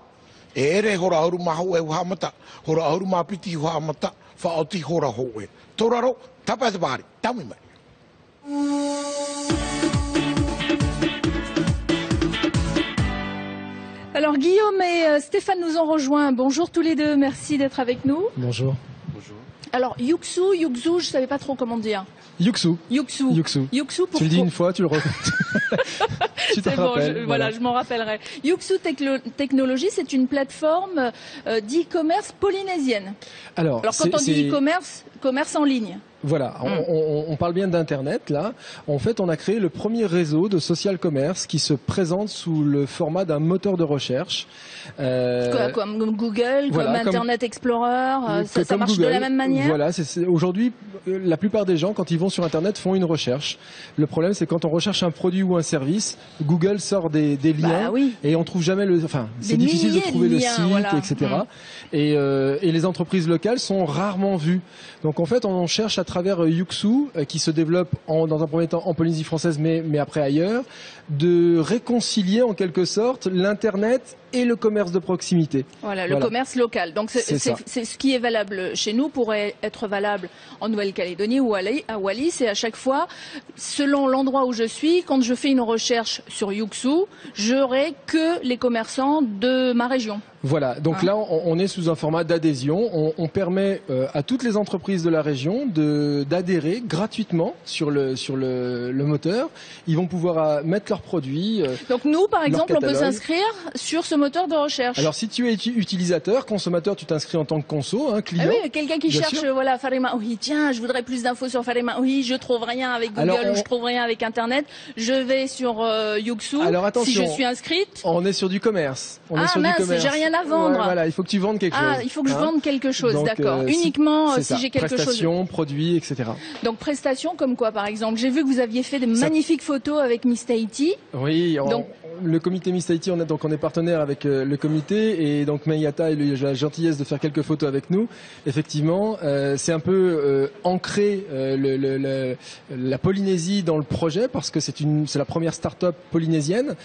E ere hora auru mahu e u hamata, hora auru mapiti u hamata, whaoti hora hoe. Toraro, tapa te bari, tami mai. Alors Guillaume et Stéphane nous ont rejoints. Bonjour tous les deux, merci d'être avec nous. Bonjour. Alors Yuxu, je savais pas trop comment dire. Yuxu. Pourquoi? Tu le dis une fois, tu le répètes. Tu te rappelles. Voilà, je m'en rappellerai. Yuxu Technologies, c'est une plateforme d'e-commerce polynésienne. Alors quand on dit e-commerce, commerce en ligne. Voilà, on parle bien d'Internet là. En fait, on a créé le premier réseau de social commerce qui se présente sous le format d'un moteur de recherche. Comme Google, voilà, comme Internet Explorer, ça marche Google, de la même manière. Voilà, aujourd'hui, la plupart des gens, quand ils vont sur Internet, font une recherche. Le problème, c'est quand on recherche un produit ou un service, Google sort des liens et on trouve jamais c'est difficile de trouver le site, etc. Et les entreprises locales sont rarement vues. Donc en fait, on cherche à travers Yuxu, qui se développe dans un premier temps en Polynésie française, mais après ailleurs, de réconcilier en quelque sorte l'Internet et le commerce de proximité. Voilà, le commerce local. Donc c'est ce qui est valable chez nous pourrait être valable en Nouvelle-Calédonie ou à Wallis. Et à chaque fois, selon l'endroit où je suis, quand je fais une recherche sur Yuxu, j'aurai que les commerçants de ma région. Voilà, donc là on est sous un format d'adhésion. On permet à toutes les entreprises de la région d'adhérer gratuitement sur le moteur. Ils vont pouvoir mettre leurs produits. Donc nous, par exemple, on peut s'inscrire sur ce moteur de recherche. Alors si tu es utilisateur, consommateur, tu t'inscris en tant que conso, client. Ah oui, quelqu'un qui cherche Wharema Ohi, tiens, je voudrais plus d'infos sur Wharema Ohi, je trouve rien avec Google ou je trouve rien avec Internet, je vais sur Yuxu. Alors attention, si je suis inscrite. On est sur du commerce. J'ai rien à vendre. Voilà, il faut que tu vendes quelque chose. Il faut que je vende quelque chose, d'accord. Uniquement si j'ai quelque chose. Prestations, produits, etc. Donc prestations comme quoi, par exemple? J'ai vu que vous aviez fait de magnifiques photos avec Miss Tahiti. Oui, le comité Miss Tahiti, on est partenaire avec le comité et donc Mayata a eu la gentillesse de faire quelques photos avec nous. Effectivement, c'est un peu ancré la Polynésie dans le projet parce que c'est la première start-up polynésienne.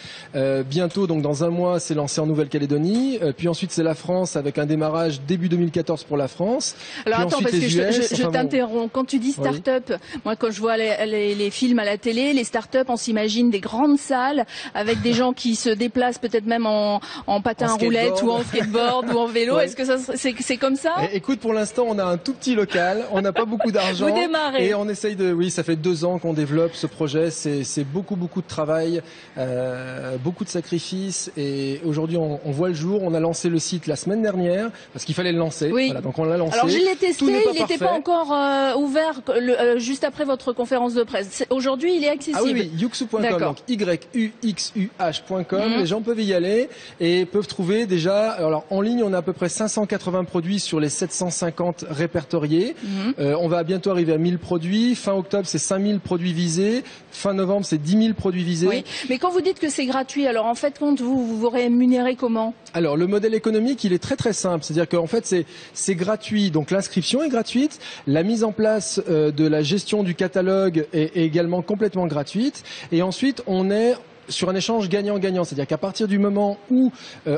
Bientôt, donc dans un mois, c'est lancé en Nouvelle-Calédonie. Puis ensuite, c'est la France avec un démarrage début 2014 pour la France. Alors puis attends, parce que je t'interromps. Quand tu dis start-up, moi quand je vois les films à la télé, les start-up, on s'imagine des grandes salles avec des gens qui se déplacent peut-être même en patin à roulette ou en skateboard ou en vélo. Est-ce que c'est comme ça? Écoute, pour l'instant, on a un tout petit local, on n'a pas beaucoup d'argent. Vous démarrez. Et on essaye ça fait 2 ans qu'on développe ce projet. C'est beaucoup de travail, beaucoup de sacrifices. Et aujourd'hui, on voit le jour. On a lancé le site la semaine dernière parce qu'il fallait le lancer. Oui. Voilà, donc on l'a lancé. Alors je l'ai testé, il n'était pas encore ouvert juste après votre conférence de presse. Aujourd'hui, il est accessible. Ah oui, yuxu.com, donc YUXUH.com. fh.com, les gens peuvent y aller et peuvent trouver déjà, alors en ligne on a à peu près 580 produits sur les 750 répertoriés. On va bientôt arriver à 1000 produits. Fin octobre c'est 5000 produits visés. Fin novembre c'est 10 000 produits visés. Oui. Mais quand vous dites que c'est gratuit, alors en fait compte vous rémunérez comment? Alors le modèle économique il est très très simple, c'est-à-dire qu'en fait c'est gratuit, donc l'inscription est gratuite, la mise en place de la gestion du catalogue est également complètement gratuite et ensuite on est sur un échange gagnant-gagnant, c'est-à-dire qu'à partir du moment où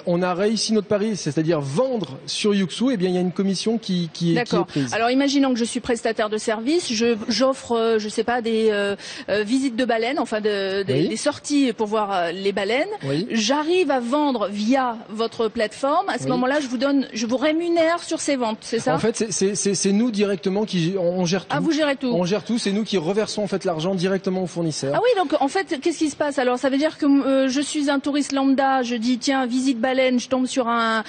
on a réussi notre pari, c'est-à-dire vendre sur Yuxu, eh bien il y a une commission qui est prise. Alors imaginons que je suis prestataire de service, j'offre, je sais pas, des visites de baleines, enfin des sorties pour voir les baleines. Oui. J'arrive à vendre via votre plateforme. À ce moment-là, je vous rémunère sur ces ventes, c'est ça? En fait, c'est nous directement on gère tout. Ah, vous gérez tout. On gère tout, c'est nous qui reversons en fait l'argent directement aux fournisseurs. Ah oui, donc en fait, qu'est-ce qui se passe? Alors ça veut dire que je suis un touriste lambda, je dis tiens visite baleine, je tombe sur un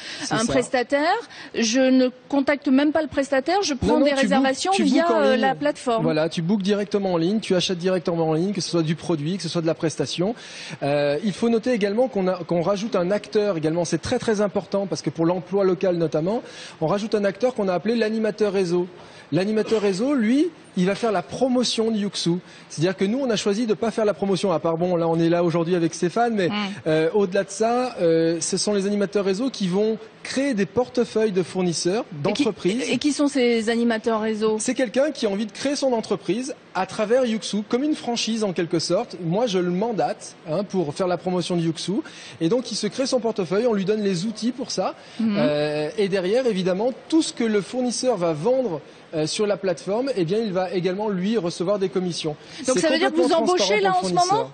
prestataire, je ne contacte même pas le prestataire, je prends des réservations via la plateforme. Voilà, tu bookes directement en ligne, tu achètes directement en ligne, que ce soit du produit, que ce soit de la prestation. Il faut noter également qu'on rajoute un acteur également, c'est très très important parce que pour l'emploi local notamment, on rajoute un acteur qu'on a appelé l'animateur réseau. L'animateur réseau, lui, il va faire la promotion de Yuxu. C'est-à-dire que nous, on a choisi de ne pas faire la promotion. À part, bon, là, on est là aujourd'hui avec Stéphane, mais au-delà de ça, ce sont les animateurs réseau qui vont créer des portefeuilles de fournisseurs, d'entreprises. Et qui sont ces animateurs réseau? C'est quelqu'un qui a envie de créer son entreprise à travers Yuxu, comme une franchise en quelque sorte. Moi, je le mandate pour faire la promotion de Yuxu. Et donc, il se crée son portefeuille, on lui donne les outils pour ça. Et derrière, évidemment, tout ce que le fournisseur va vendre sur la plateforme, eh bien, il va également, lui, recevoir des commissions. Donc ça veut dire que vous embauchez là en ce moment?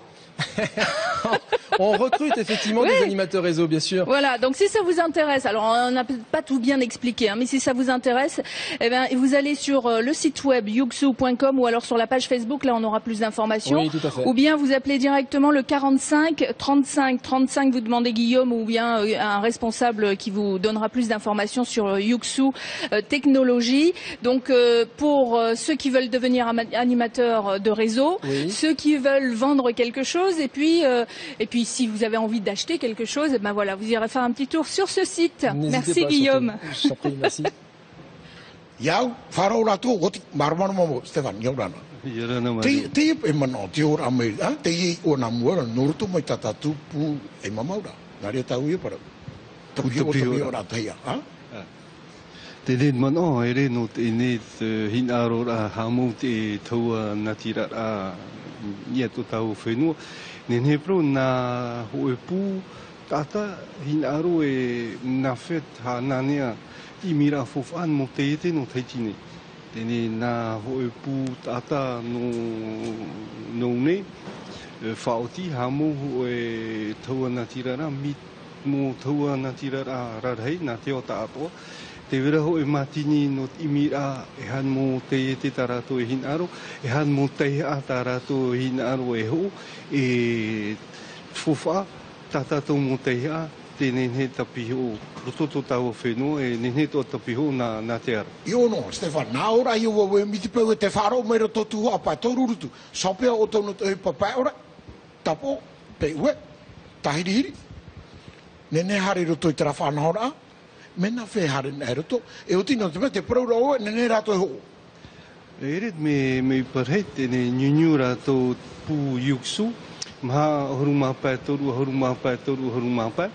On recrute effectivement des animateurs réseau, bien sûr. Voilà, donc si ça vous intéresse, alors on n'a peut-être pas tout bien expliqué, mais si ça vous intéresse, eh bien, vous allez sur le site web yuxu.com ou alors sur la page Facebook, là on aura plus d'informations. Oui, tout à fait. Ou bien vous appelez directement le 45 35 35, vous demandez Guillaume ou bien un responsable qui vous donnera plus d'informations sur Yuxu Technologie. Donc pour ceux qui veulent devenir animateurs de réseau, ceux qui veulent vendre quelque chose, et puis si vous avez envie d'acheter quelque chose, ben voilà, vous irez faire un petit tour sur ce site. Merci Guillaume. Je t'en prie, merci. Yau, farau rato, goti, marmar momo, Stéphane, yaurana. Te e mana, te ora ame, te e o na muara, noruto mai tatatu pu e mamaura. Nare tau e para. Tapi o ora teia, ha? Te ren mana, e reno te net hinaro ra hamu te taua natira ra nieto tau whenua. Nene pro na hoe pu tata hinaro e na fet ha nanea I mira fofan mo te ete no taitine. Tene na hoe pu tata no ne whaoti hamo e taua na tirara mit mo taua na tirara rarhei na te o tātoa. Te wera ho e matini no imira e han mo te ete tarato e hinaro, e han mo te a tarato e hinaro e ho, e fofa tatato mo te a, te nene tapiho, rototo tau whenua, e nene to tapiho na te ara. Io no, Stefan, nā ora i ua we mitipeu e te wharo mera totu hoa pai taururutu. Sopea o tono te papai ora, tapo, pe ue, tahirihiri. Nene hari roto I tera whanahora, mena whe hare nei roto, e o tino te me te praura oe, nene rato e ho. E eret me parhet, ne nyunyu rato pu yuksu, maha horu mapai toru, horu mapai toru, horu mapai,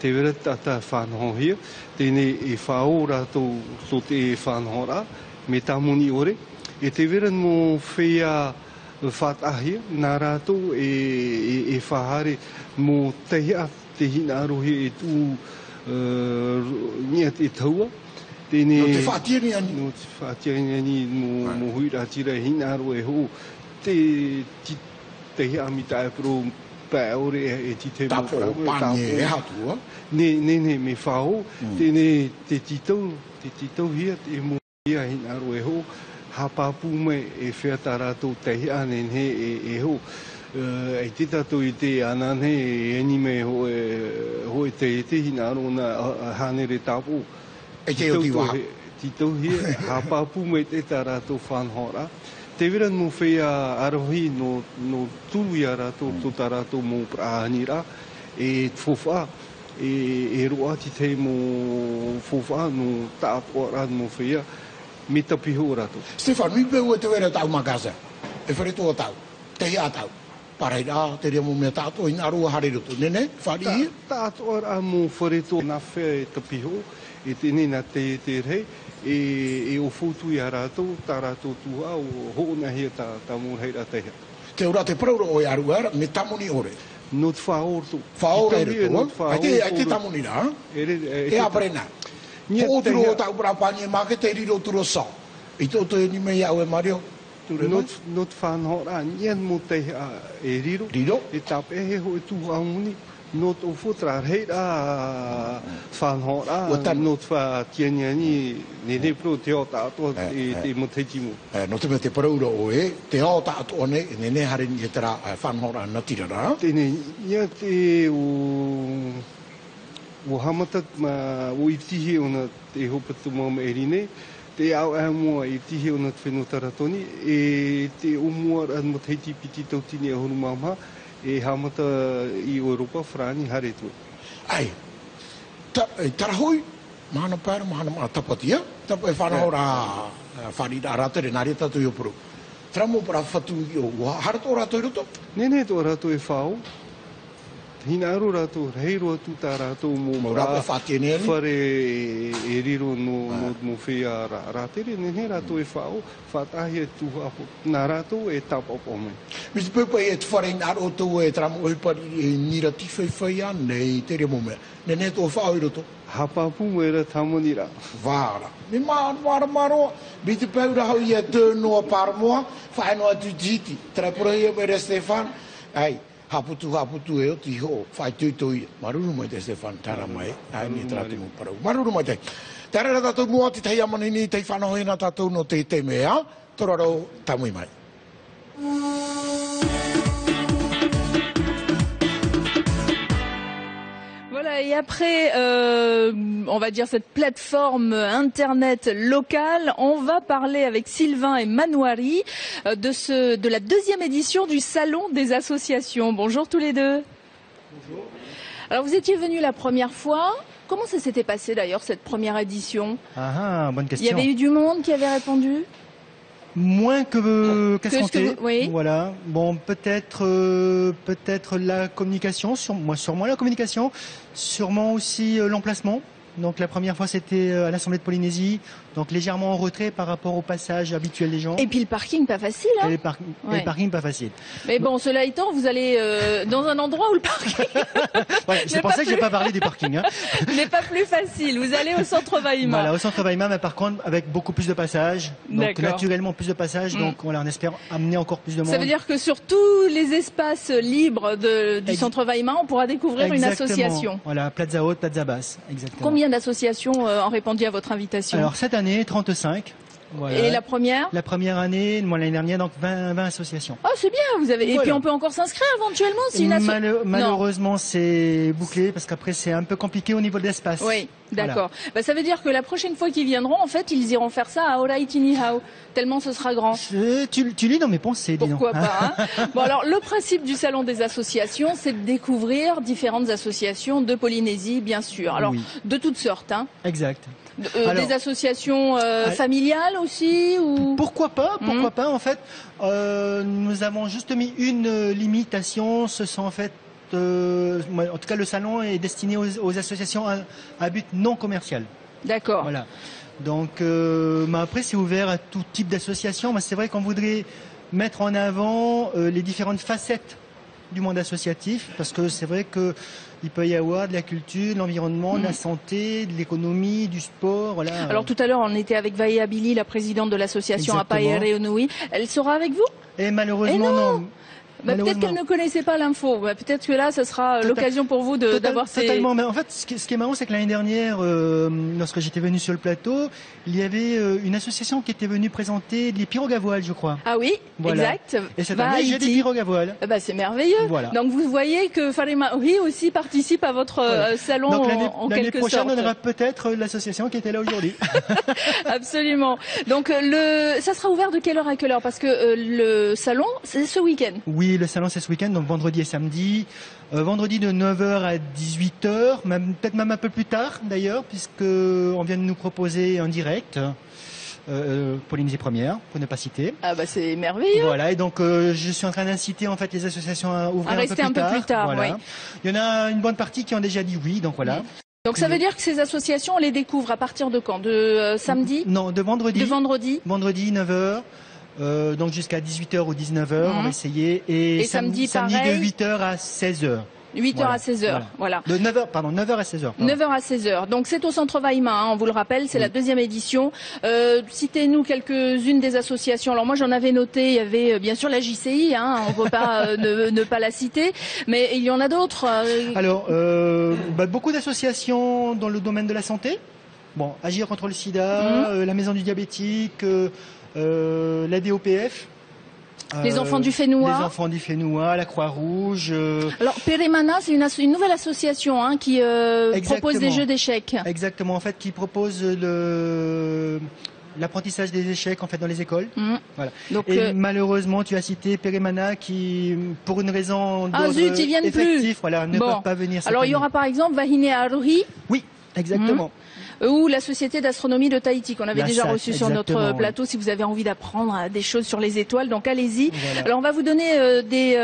te wera tata whanaho hia, tene e whao rato so te whanahora, me tamoni ore, e te wera mo whea whatahia, nā rato e whahare mo tehia, te hina arohi e tū nia te taua. No te whaatiani ani. No te whaatiani ani mo huira tira hina aro e ho. Te hea mi tae pro pae ore e ti te mo prawe. Tapo panye e hatua. Ne me whao. Tene te titau hia te mo hia hina aro e ho. Hapapu me e whea rato te hea ne e ho. E te tato I te anane e anime ho e te hina aro na hanere tapu. E te o tiwaha. Titau hia, hapapu me te tarato whanhora. Te wera no whea arohi no tulu ia rato to tarato mo praanira. e fofa e roa ti te mo fofa no tātua mo whia me tapiho rato. Stefano, mi peu te vera tau makasa. E whare tō tau. Te hea tau. Parai rā, te rea mo mea tātua in arua hare roto. Nene, whari ia? Tātua rā mo whare tō nā whea e tapiho, e tēne nā te rei, e o fūtu i a rātou, tā rātou tuha, o hoona hea tā mōrhei rā teha. Te ora te praura o e arua, me tamuni ore. Not whaorto. Whaora e roto, ai te tamuni rā? E aprena. Ko turo o tau prapani e make te riro turo sa. I tō tō ni mei au e Mario. Not whanhora, nien mo te e riro. Riro? E tape he ho e tū auni. Not o futra rei rā whanhora. Not wha tianiani ne ne pro te o tātua te mo te jimu. No te me te paraura o e, te o tātua ne, ne ne hare ni e tera whanhora na tira rā. Tēne, ia te o hamata o itihi ona te hopatu mama erine, te au mua itihi ona te whenotaratoni, e te umua an mo teiti piti tautini a horu mama, e hamata i Europa, Frani, hare tu. Ai, tarahoi, mahana pēra, mahana maa tapatia, tapa e whanau rā wharira rātere, nāre tatu i opuru. Tramo para whatu i o ua, hara tō rātou i roto? Nene tō rātou e whao. Hina aro rātou, rei roa tu tā rātou mō rā whare e riro no whea rātere, nene rātou e whao, whātahi e tuha apo, nā rātou e tāpapa mai. Mr. Pupa e te whare nā roto e tramo oipari e nira tifei whaia nei te remo mea. Nene tō whao i roto? Hapapu mo era tamoni rā. Vāra. Me mara maroa, mi te paura hau i a tērnoa pārmoa, whaenoa tu jiti. Trapura i a mere Stefan, ai, haputu e o ti ho, whai tuitui. Maruru mai te Stefan, tara mai, ai ni tratu mo parau. Maruru mai te. Tara rā tātou mua ti tei amanini, tei whanohoi nā tātou no te mea, toraro tamui mai. Voilà, et après, on va dire cette plateforme internet locale, on va parler avec Sylvain et Manouari de la deuxième édition du Salon des associations. Bonjour tous les deux. Bonjour. Alors vous étiez venus la première fois. Comment ça s'était passé d'ailleurs cette première édition? Bonne question. Il y avait eu du monde qui avait répondu? Moins que qu'escompté. Oui. Voilà. Bon, peut-être la communication, sûrement la communication, sûrement aussi l'emplacement. Donc la première fois c'était à l'Assemblée de Polynésie, donc légèrement en retrait par rapport au passage habituel des gens. Et puis le parking pas facile. Hein, et le parking pas facile. Mais bon, cela étant, vous allez dans un endroit où le parking. Ouais, c'est pour ça que j'ai pas parlé du parking. Hein. N'est pas plus facile. Vous allez au centre Vaima. Voilà, au centre Vaima, mais par contre avec beaucoup plus de passages. Donc naturellement plus de passages. Donc voilà, on espère amener encore plus de monde. Ça veut dire que sur tous les espaces libres du centre Vaima, on pourra découvrir une association. Voilà, Plaza Haute, Plaza Basse, exactement. Combien d'associations ont répondu à votre invitation? Alors cette année, 35. Voilà. Et la première? La première année, moi l'année dernière, donc 20 associations. Oh, c'est bien, vous avez. Et puis on peut encore s'inscrire éventuellement si Malheureusement, c'est bouclé parce qu'après c'est un peu compliqué au niveau de l'espace. Oui, d'accord. Voilà. Ça veut dire que la prochaine fois qu'ils viendront, en fait, ils iront faire ça à Oraitini-Hau, tellement ce sera grand. Tu lis dans mes pensées, dis donc. Pourquoi pas, hein. Bon, alors, le principe du Salon des associations, c'est de découvrir différentes associations de Polynésie, bien sûr. Alors, de toutes sortes, hein. Exact. Des associations familiales aussi ou... Pourquoi pas, en fait. Nous avons juste mis une limitation, ce sont en fait... en tout cas, le salon est destiné aux associations à but non commercial. D'accord. Voilà. Donc, mais après, c'est ouvert à tout type d'association. Mais c'est vrai qu'on voudrait mettre en avant les différentes facettes du monde associatif, parce que c'est vrai que il peut y avoir de la culture, de l'environnement, de la santé, de l'économie, du sport, voilà. Alors tout à l'heure, on était avec Vaïa Billy, la présidente de l'association Apae Reonui. Elle sera avec vous? Et malheureusement, non. Peut-être qu'elle ne connaissait pas l'info. Peut-être que là, ce sera l'occasion pour vous d'avoir ces... Totalement. Mais en fait, ce qui est marrant, c'est que l'année dernière, lorsque j'étais venu sur le plateau, il y avait une association qui était venue présenter des pirogues à voile, je crois. Ah oui, exact. Et cette année, j'ai des pirogues à voile. C'est merveilleux. Voilà. Donc vous voyez que Whare Maori aussi participe à votre salon en quelque sorte. L'année prochaine, on aura peut-être l'association qui était là aujourd'hui. Absolument. Donc ça sera ouvert de quelle heure à quelle heure? Parce que le salon, c'est ce week-end. Oui. vendredi, le salon c'est ce week-end, donc vendredi et samedi. Vendredi de 9h à 18h, peut-être même un peu plus tard d'ailleurs, puisqu'on vient de nous proposer en direct. Polynésie Première, pour ne pas citer. Ah bah c'est merveilleux. Voilà, et donc je suis en train d'inciter en fait les associations à ouvrir un peu plus tard. Voilà. Oui. Il y en a une bonne partie qui ont déjà dit oui, donc voilà. Donc ça veut dire que ces associations, on les découvre à partir de quand? De samedi? Non, de vendredi. De vendredi. Vendredi 9h, donc jusqu'à 18h ou 19h, on va essayer. Et samedi, samedi de 8h à 16h. 8h à 16h, voilà. De 9h, pardon, 9h à 16h. 9h à 16h. Donc c'est au Centre Vaima, hein, on vous le rappelle, c'est la deuxième édition. Citez-nous quelques-unes des associations. Alors moi j'en avais noté, il y avait bien sûr la JCI, hein, on ne peut pas ne pas la citer, mais il y en a d'autres. Alors, beaucoup d'associations dans le domaine de la santé. Bon, Agir contre le sida, la Maison du diabétique, la DOPF. Les enfants du Fénois. Les enfants du Fénois, la Croix-Rouge. Alors, Peremana, c'est une nouvelle association hein, qui propose des jeux d'échecs. Exactement, en fait, qui propose l'apprentissage des échecs en fait dans les écoles. Voilà. Donc, et malheureusement, tu as cité Peremana qui, pour une raison effectif, voilà, ne peuvent pas venir. Alors, il y aura par exemple Vahine Arohi. Oui, exactement. Ou la Société d'astronomie de Tahiti qu'on avait déjà reçu sur notre plateau si vous avez envie d'apprendre des choses sur les étoiles, donc allez-y. Voilà. Alors on va vous donner des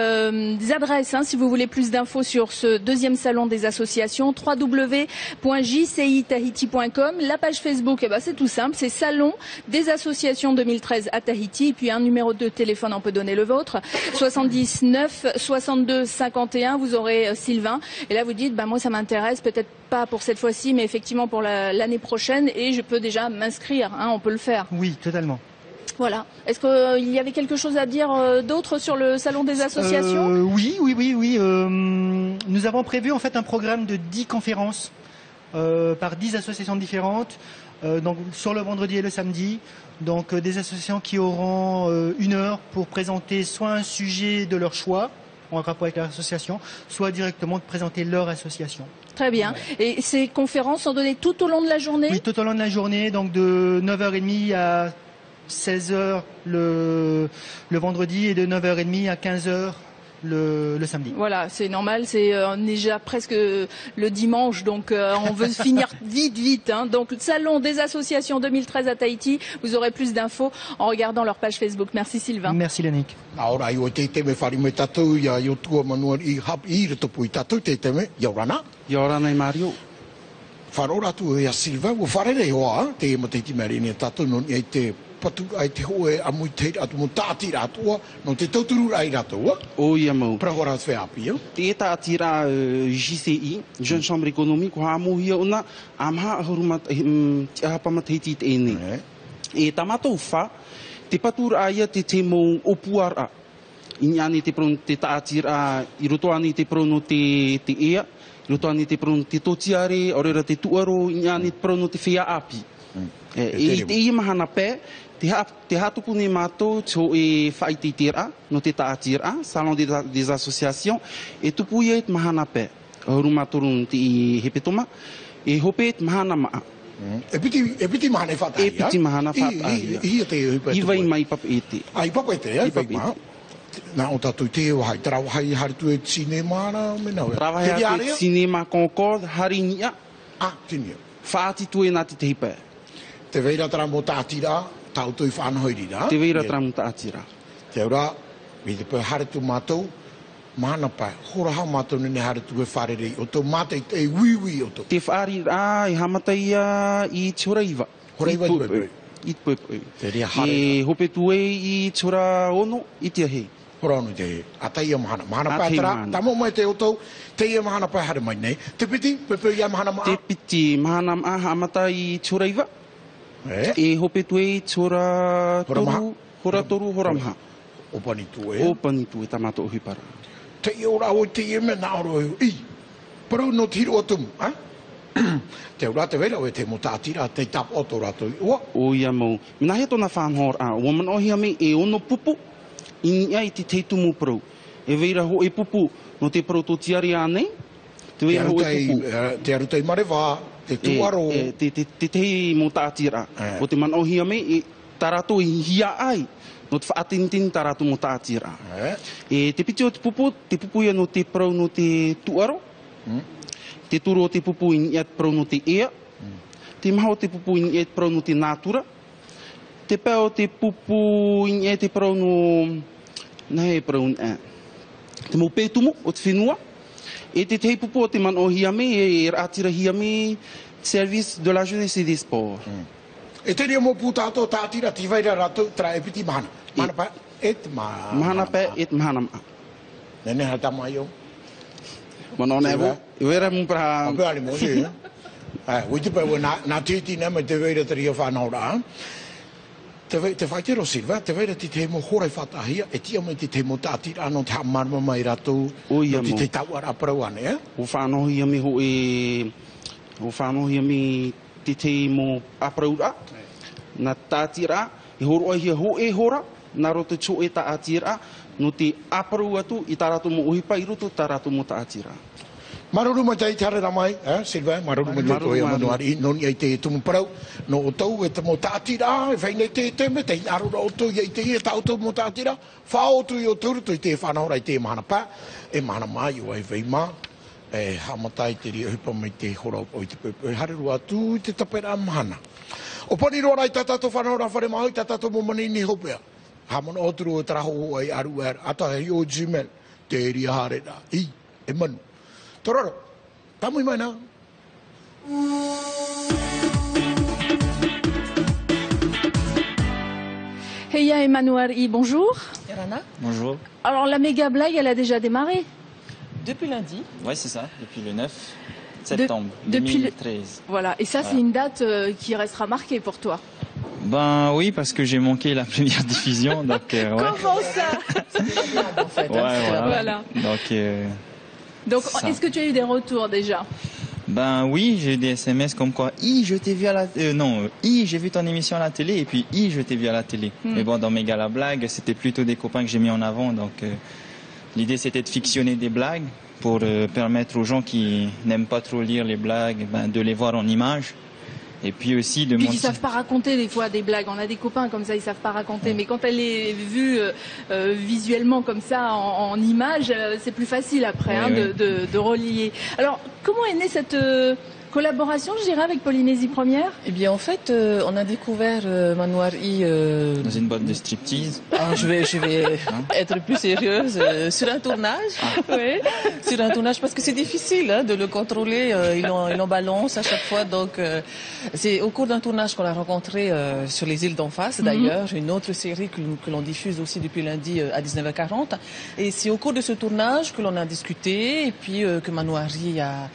adresses hein, si vous voulez plus d'infos sur ce deuxième salon des associations, www.jcitahiti.com. La page Facebook, c'est tout simple, c'est Salon des associations 2013 à Tahiti, et puis un numéro de téléphone, on peut donner le vôtre, 79 62 51, vous aurez Sylvain, et là vous dites, moi ça m'intéresse, peut-être pas pour cette fois-ci, mais effectivement pour l'année prochaine, et je peux déjà m'inscrire, hein, on peut le faire. Oui, totalement. Voilà. Est-ce qu'il y avait quelque chose à dire d'autre sur le salon des associations? Oui. Nous avons prévu en fait un programme de 10 conférences par 10 associations différentes, donc sur le vendredi et le samedi. Donc des associations qui auront 1 heure pour présenter soit un sujet de leur choix, en rapport avec l'association, soit directement de présenter leur association. Très bien. Et ces conférences sont données tout au long de la journée? Oui, tout au long de la journée, donc de 9h30 à 16h le vendredi et de 9h30 à 15h le samedi. Voilà, c'est normal, on est déjà presque le dimanche, donc on veut finir vite. Hein. Donc, le Salon des associations 2013 à Tahiti, vous aurez plus d'infos en regardant leur page Facebook. Merci Sylvain. Merci Lénique. Yorana Mario. Farora tu e Silva o farere hoa te matiti marine tatu no e te patu ai te hoe a muite atu mo tatira tua no te toturu ai rato o ia mo para hora fe apio te tatira JCI Jeune Chambre Économique ha mo ia ona amha horumat ha pamatiti te ene e tamato fa te patura ai te temo opuara inyani te pron te tatira I roto ani te prono te ea Lutani te prono te totiare, orera te tuaro, iñani te prono te whea api. E te ia mahana pē, te hatupu ne mātou tō e whaiti tira, no te taatira, Salon des Associations, e tupu ia te mahana pē. Rumatorun te I hepetoma, e hope te mahana maa. E piti mahana whata ia? E piti mahana whata ia. I vai mai papa e te. Ai papa e te, ai vai maa. Nā o tātou te o hai, tarawahai haritu e cinema na mena ue. Tarawahai haritu e cinema Concord, harinia. Tinia. Whaati tu e nāti te hipa. Te veira tara mo tātira, tāutu I whānahoirira. Te veira tara mo tātira. Te ora, me te pēr haritu mātou, mana pai, horaha mātou nene haritu e wharerei, o tō mātai te wiwi o tō. Te whaari I hamatai I Choraiva. Choraiva I Tuepui. E hope tu e I Chora ono, I te hei. Horonu te he. A te ia mahana. Mahana pai tara. Tamo mai te otou. Te ia mahana pai hare mai nei. Te piti. Pepe ia mahana maa. Te piti. Mahana maa hamata I Choraiva. E hope tu e Chora toru. Hora toru horamaha. Opani tu e. Opani tu e tamato ohipara. Te ia ora o te ia me na oro e. I. Parau no tiro o tumu. Te ura te vera o e te mo tātira. Te tap oto rato I ua. O ia mau. Mina he tona whanhor a. Ua mana ohia me e ono pupu. I ai te teitumu prou. E veira ho e pupu no te prototiari anei. Te veira ho e pupu. Te arutei marewā, te tuaro. Te tei mo tātira. O te manohia me, e tarato I hia ai. no te whaatintin taratu mo tātira. E te piti o te pupu ia no te prau no te tuaro, te turu o te pupu in iat prau no te ea, te maha o te pupu in iat prau no te nātura, te pēo te pupu in iat te prau no, nahe prau no te mo pētumo o te whenua, e te hei pupu o te man o hiame, e rātira hiame, service de la jeunesse et des sports. E te rea mo pūtātou tātira ti vaira rātou tra e piti mahana. Mahana pa et mahana. Mahana pa et mahana maa. Nene hata mai o. Mano nevo. I wera mu pra... Ape ali mo se. Uite pa na titi ne me te veira te ria whanaura. Te whaitero Silva, te veira ti te mo horai whatahia, e tia mai ti te mo tātira anō te hamarma mai rātou, no ti te tauara parau ane, O whanohia mi ho e... O whanohia mi te te mo aparaura, na tātira, e horo ai hia ho e hora, nā roto tō e tātira, no te aparau atu, i tā rato mo uhipa, i roto tā rato mo tātira. Maruru mai tai tare ramai, Silva, maruru mai tō e manuari, noni ai te tumu parau, no o tau e te mo tātira, e whainei te teme, te arura o tau i te e tau tau mo tātira, whao tu i o turutu i te whanahora i te mahana pa, e mahana mai o ai veima, e hamatai te ria hupa mai te hora o i te pepe, e hareru atu i te tapera mahana. O pani roa rai tatato whanahora whare maho i tatato mo manini hopea. Hamana o turu o taraho ai aru er, ata hei o Gmail, te ria harera, i, e manu. Tororo, tamui mai nā. Heya Emmanuel I, bonjour. Rana. Bonjour. Alors la méga blague, elle a déjà démarré? Depuis lundi. Oui, c'est ça, depuis le 9 septembre 2013. Voilà, et ça, c'est une date qui restera marquée pour toi. Ben oui, parce que j'ai manqué la première diffusion, donc ouais. Comment ça? En fait, ouais, voilà. Donc, est-ce que tu as eu des retours déjà? Ben oui, j'ai eu des SMS comme quoi, je t'ai vu à la j'ai vu ton émission à la télé, et puis je t'ai vu à la télé. Mais bon, dans mes galas blagues, c'était plutôt des copains que j'ai mis en avant, donc l'idée c'était de fictionner des blagues pour permettre aux gens qui n'aiment pas trop lire les blagues, de les voir en images. Et puis aussi de montrer... Ils savent pas raconter des fois des blagues. On a des copains comme ça, ils savent pas raconter. Mais quand elle est vue visuellement comme ça, en images, c'est plus facile après de relier. Alors, comment est née cette collaboration, je dirais, avec Polynésie Première? Eh bien, en fait, on a découvert Manuari... Dans une boîte de striptease. Je vais être plus sérieuse. Sur un tournage. Oui. Sur un tournage, parce que c'est difficile de le contrôler. Il en balance à chaque fois. Donc, c'est au cours d'un tournage qu'on l'a rencontré sur les îles d'en face, d'ailleurs. Une autre série que l'on diffuse aussi depuis lundi à 19h40. Et c'est au cours de ce tournage que l'on a discuté et puis que Manuari a...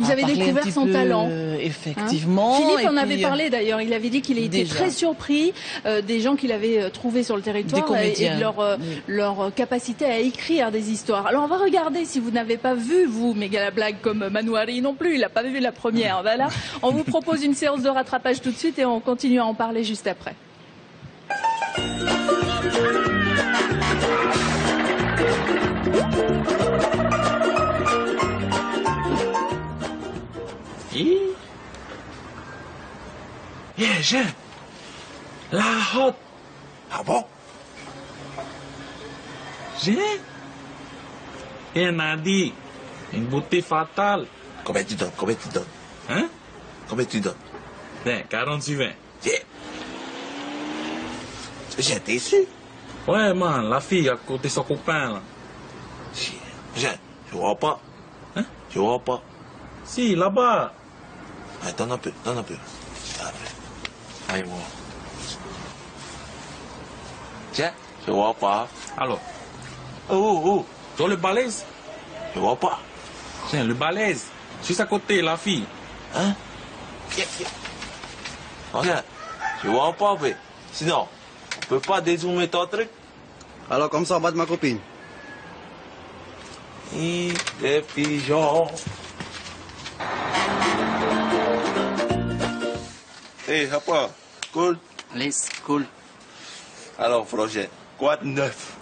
Vous avez découvert son talent. Effectivement. Philippe en avait parlé d'ailleurs. Il avait dit qu'il était très surpris des gens qu'il avait trouvés sur le territoire et de leur capacité à écrire des histoires. Alors on va regarder si vous n'avez pas vu, vous, Méga la blague, comme Manuari non plus. Il n'a pas vu la première. Voilà. On vous propose une séance de rattrapage tout de suite et on continue à en parler juste après. Jean. Lahot. Ah bon? Jean? Nadi. Une beauté fatale. Combien tu donnes? Hein? Combien tu donnes? 40 sur 20. J'ai déçu. Ouais, man, la fille à côté de son copain, là. Jean, je vois pas. Hein? Je vois pas. Si, là-bas. Donne un peu. Allez, moi. Tiens, je vois pas. Alors? Oh. Tu vois le balèze? Je vois pas. Tiens, le balèze. Juste à côté, la fille. Hein? Regarde, je vois pas, mais sinon, on peut pas dézoomer ton truc. Alors, comme ça, on bat ma copine. Et des pigeons. Hey, papa, cool? Allez, cool. Alors, projet, quoi de neuf?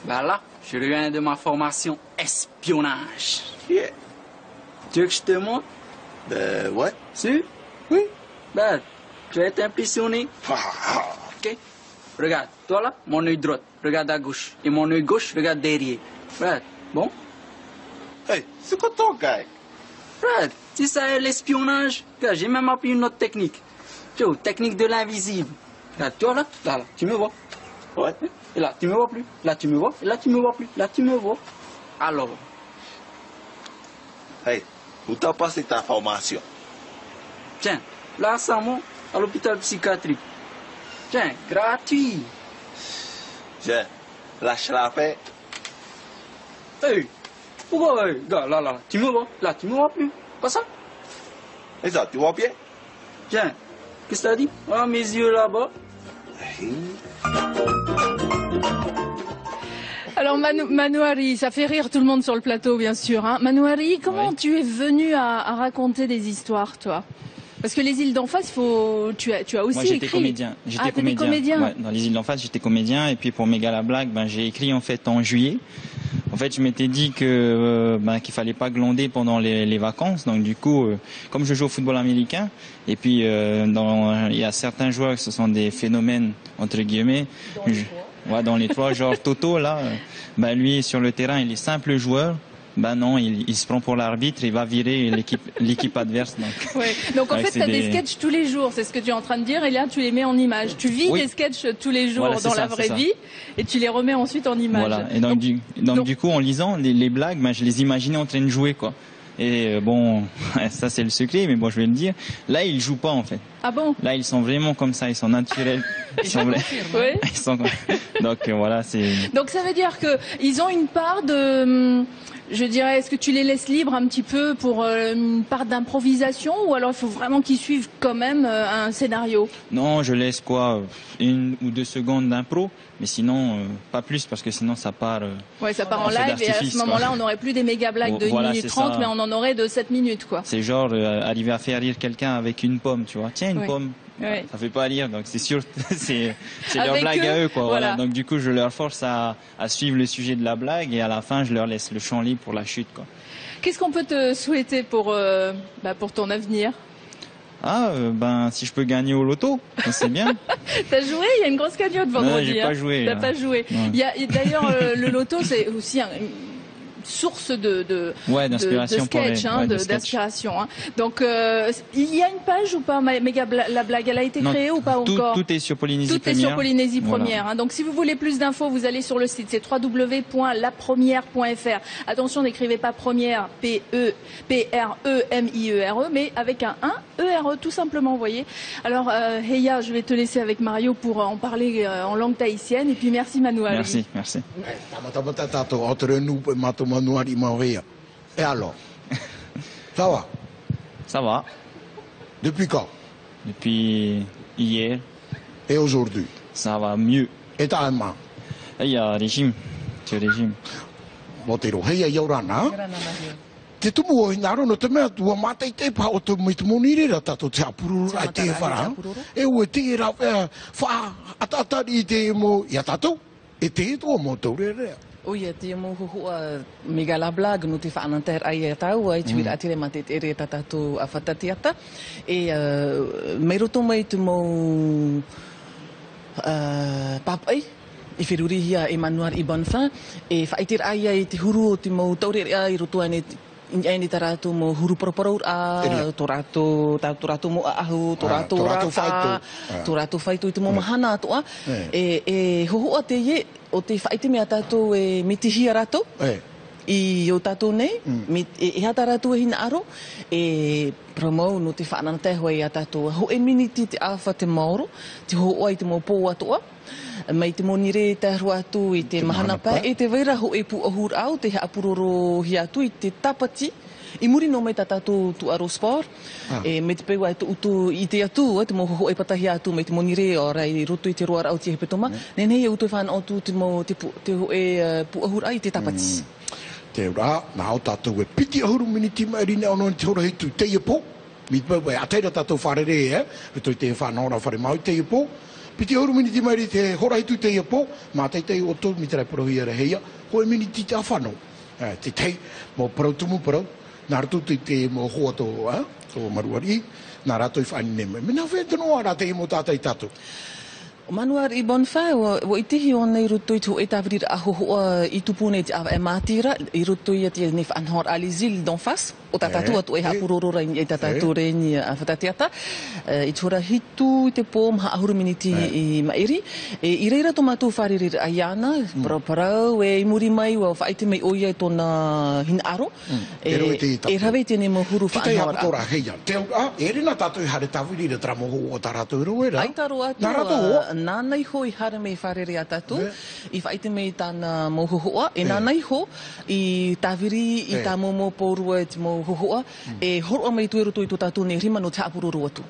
Ben là, je reviens de ma formation espionnage. Yeah. Tu veux que je te montre? Ben, ouais. Si? Oui. Ben, tu vas être impressionné. Ok. Regarde, toi là, mon œil droit, regarde à gauche. Et mon œil gauche, regarde derrière. Regarde, bon? Hey, c'est quoi ton gars? Regarde, si ça est l'espionnage, regarde, j'ai même appris une autre technique. Tu vois, technique de l'invisible. Regarde, toi là, là, tu me vois? Ouais. Et là, tu me vois plus. Là, tu me vois. Et là, tu me vois plus. Là, tu me vois. Alors. Hey, où t'as passé ta formation? Tiens, là, récemment, à l'hôpital psychiatrique. Tiens, gratuit. Tiens, lâche la paix. Hey, pourquoi, hey, là, tu me vois? Là, tu me vois plus. Quoi ça? Et ça, tu vois bien? Tiens, qu'est-ce que t'as dit? Ah, mes yeux là-bas. Alors Manouari, ça fait rire tout le monde sur le plateau, bien sûr. Hein. Manouari, comment tu es venu à raconter des histoires, toi? Parce que les îles d'en face, tu as aussi Moi, j'étais écrit. comédien. J'étais comédien. Ouais, dans les îles d'en face, j'étais comédien. Et puis pour Méga la blague, j'ai écrit en fait en juillet. En fait, je m'étais dit que qu'il fallait pas glander pendant les vacances. Donc du coup, comme je joue au football américain, et puis il y a certains joueurs qui ce sont des phénomènes entre guillemets. Dans les trois, genre Toto là, lui sur le terrain, il est simple joueur. Non, il se prend pour l'arbitre et va virer l'équipe adverse. Donc en fait, tu as des sketchs tous les jours, c'est ce que tu es en train de dire, et là tu les mets en image. Tu vis des sketchs tous les jours dans la vraie vie, et tu les remets ensuite en image. Voilà. Et donc du coup, en lisant les blagues, je les imaginais en train de jouer, quoi. Et bon, ça c'est le secret, mais bon, je vais le dire. Là, ils jouent pas en fait. Ah bon? Là, ils sont vraiment comme ça, ils sont naturels. Ils sont Donc voilà, c'est. Donc ça veut dire que ils ont une part de, je dirais, est-ce que tu les laisses libres un petit peu pour une part d'improvisation, ou alors il faut vraiment qu'ils suivent quand même un scénario? Non, je laisse 1 ou 2 secondes d'impro, mais sinon pas plus, parce que sinon ça part. Ça part en live, et à ce moment-là, on n'aurait plus des méga blagues de 1 minute 30, mais on en aurait de 7 minutes, quoi. C'est genre arriver à faire rire quelqu'un avec une pomme, tu vois. Tiens, une pomme. Ça fait pas rire, donc c'est sûr, c'est leur blague à eux, quoi. Voilà. Donc du coup, je leur force à suivre le sujet de la blague, et à la fin, je leur laisse le champ libre pour la chute, quoi. Qu'est-ce qu'on peut te souhaiter pour ton avenir? Si je peux gagner au loto, c'est bien. T'as joué? Il y a une grosse cagnotte vendredi. Non, j'ai pas joué. T'as pas joué. D'ailleurs, le loto, c'est aussi une source de sketch, d'inspiration. Donc, il y a une page ou pas, Méga la blague, elle a été créée ou pas encore? Tout est sur Polynésie Première. Tout est sur Polynésie Première. Donc, si vous voulez plus d'infos, vous allez sur le site, c'est www.lapremière.fr. Attention, n'écrivez pas première, P-R-E-M-I-E-R-E, mais avec un E-R-E, tout simplement, vous voyez. Alors, Heya, je vais te laisser avec Mario pour en parler en langue tahitienne. Et puis, merci Manouari. Merci. Et alors? Ça va? Ça va. Depuis quand? Depuis hier. Et aujourd'hui? Ça va mieux. Et ta maman? Il y a régime. C'est le régime. Motero, heia yaurana. Te tumu o hinaro no te mea tua matai te pa o te mitumoni ra tato te apururu ai te whara. E ue te ra wha atatari te mo ia tato. E te toa mo taure rea. Oui, te mo Méga la blague no te whaanantar ai tau ai te wira atire ma te ere tatato a whatatiata. E mei roto mai te mo papai i whiruri hia e Manuari i Bonfin e whaitir ai te huru o te mo taure ai roto ane Ini tarato mo huru poroporo torato mo ahu torato rata torato faitu i te mo mahana toa e hoho a te ye o te whaite mea tato e mitihia rato i o tato nei e hata rato e hina aro e promo no te whaanana te hoi a tato ho e miniti te awha te maoro te ho ai te mo pō atoa mai te monire te aru atu i te mahana pa e te veira ho e pu ahur au te apuroro hi atu i te tapati i muri no mai tatato tu aro sport e me te pewa utu i te atu te mo ho e patahi atu mai te monire ora i roto i te roa au te hepetoma nenei e utu e whana atu te mo te ho e pu ahur ai te tapati te ura na au tatou e piti ahuru miniti mai rina ono te hora hitu te ipo mi te pewa e ateira tatou wharere rito i te whana ora whare mau te ipo piti ahuru miniti mai te hora hitu te ipo ma te te o tō mi te rai prohi ara heia ho e miniti te awhano te tei mo parautumu parau nā rato te mo hoa tō tō maruari nā rato i whaini neme me nā whetano ara te mo tātai tatou. Manuar i bonfa o itihi o nei roto i tu e tawrir a hohoa I tupune te awa e mātira I roto I ati ne whanhor alizil don fas o tatatu atu e hapurorora I tatatu reini a whatatiata I tura hitu I te pō maha ahuruminiti I mairi I reira to mātou wharerir a iana paraparau e muri mai o whaite mai oia I tōna hina aro e rawe tēne mo huru whanhor a tora heia e rina tātou hare tawiri re tra moho o taratou roera ai taro atu nānei ho I hare mei wharere a tātou I whaite mei tāna mo hohoa e nānei ho I tawiri I tā momo pōrua te mo hohoa e horoa mei tuero tui tō tātou ne rima no te apuroro atu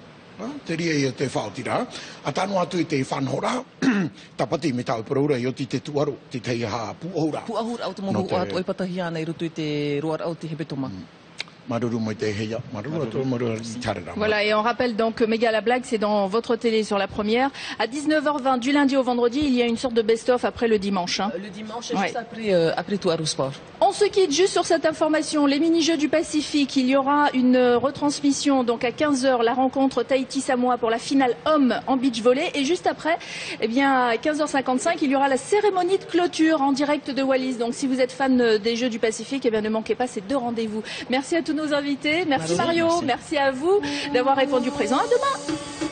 te ria I te whaotira a tanu atu I te whanhora tapati me tau paraura I oti te tuaro te tei ha puahura puahura au te mo hohoa atu e patahi ana I roto I te roar au te hebetoma Voilà, et on rappelle donc que Méga la blague, c'est dans votre télé sur la première. À 19h20, du lundi au vendredi, il y a une sorte de best-of après le dimanche. Hein. Le dimanche, juste après tout à Sport. On se quitte juste sur cette information. Les mini-jeux du Pacifique, il y aura une retransmission donc à 15h, la rencontre Tahiti-Samoa pour la finale homme en beach volley. Et juste après, eh bien, à 15h55, il y aura la cérémonie de clôture en direct de Wallis. Donc si vous êtes fan des Jeux du Pacifique, eh bien, ne manquez pas ces deux rendez-vous. Merci à tous nos invités. Merci Mario. Merci à vous d'avoir répondu présent. À demain.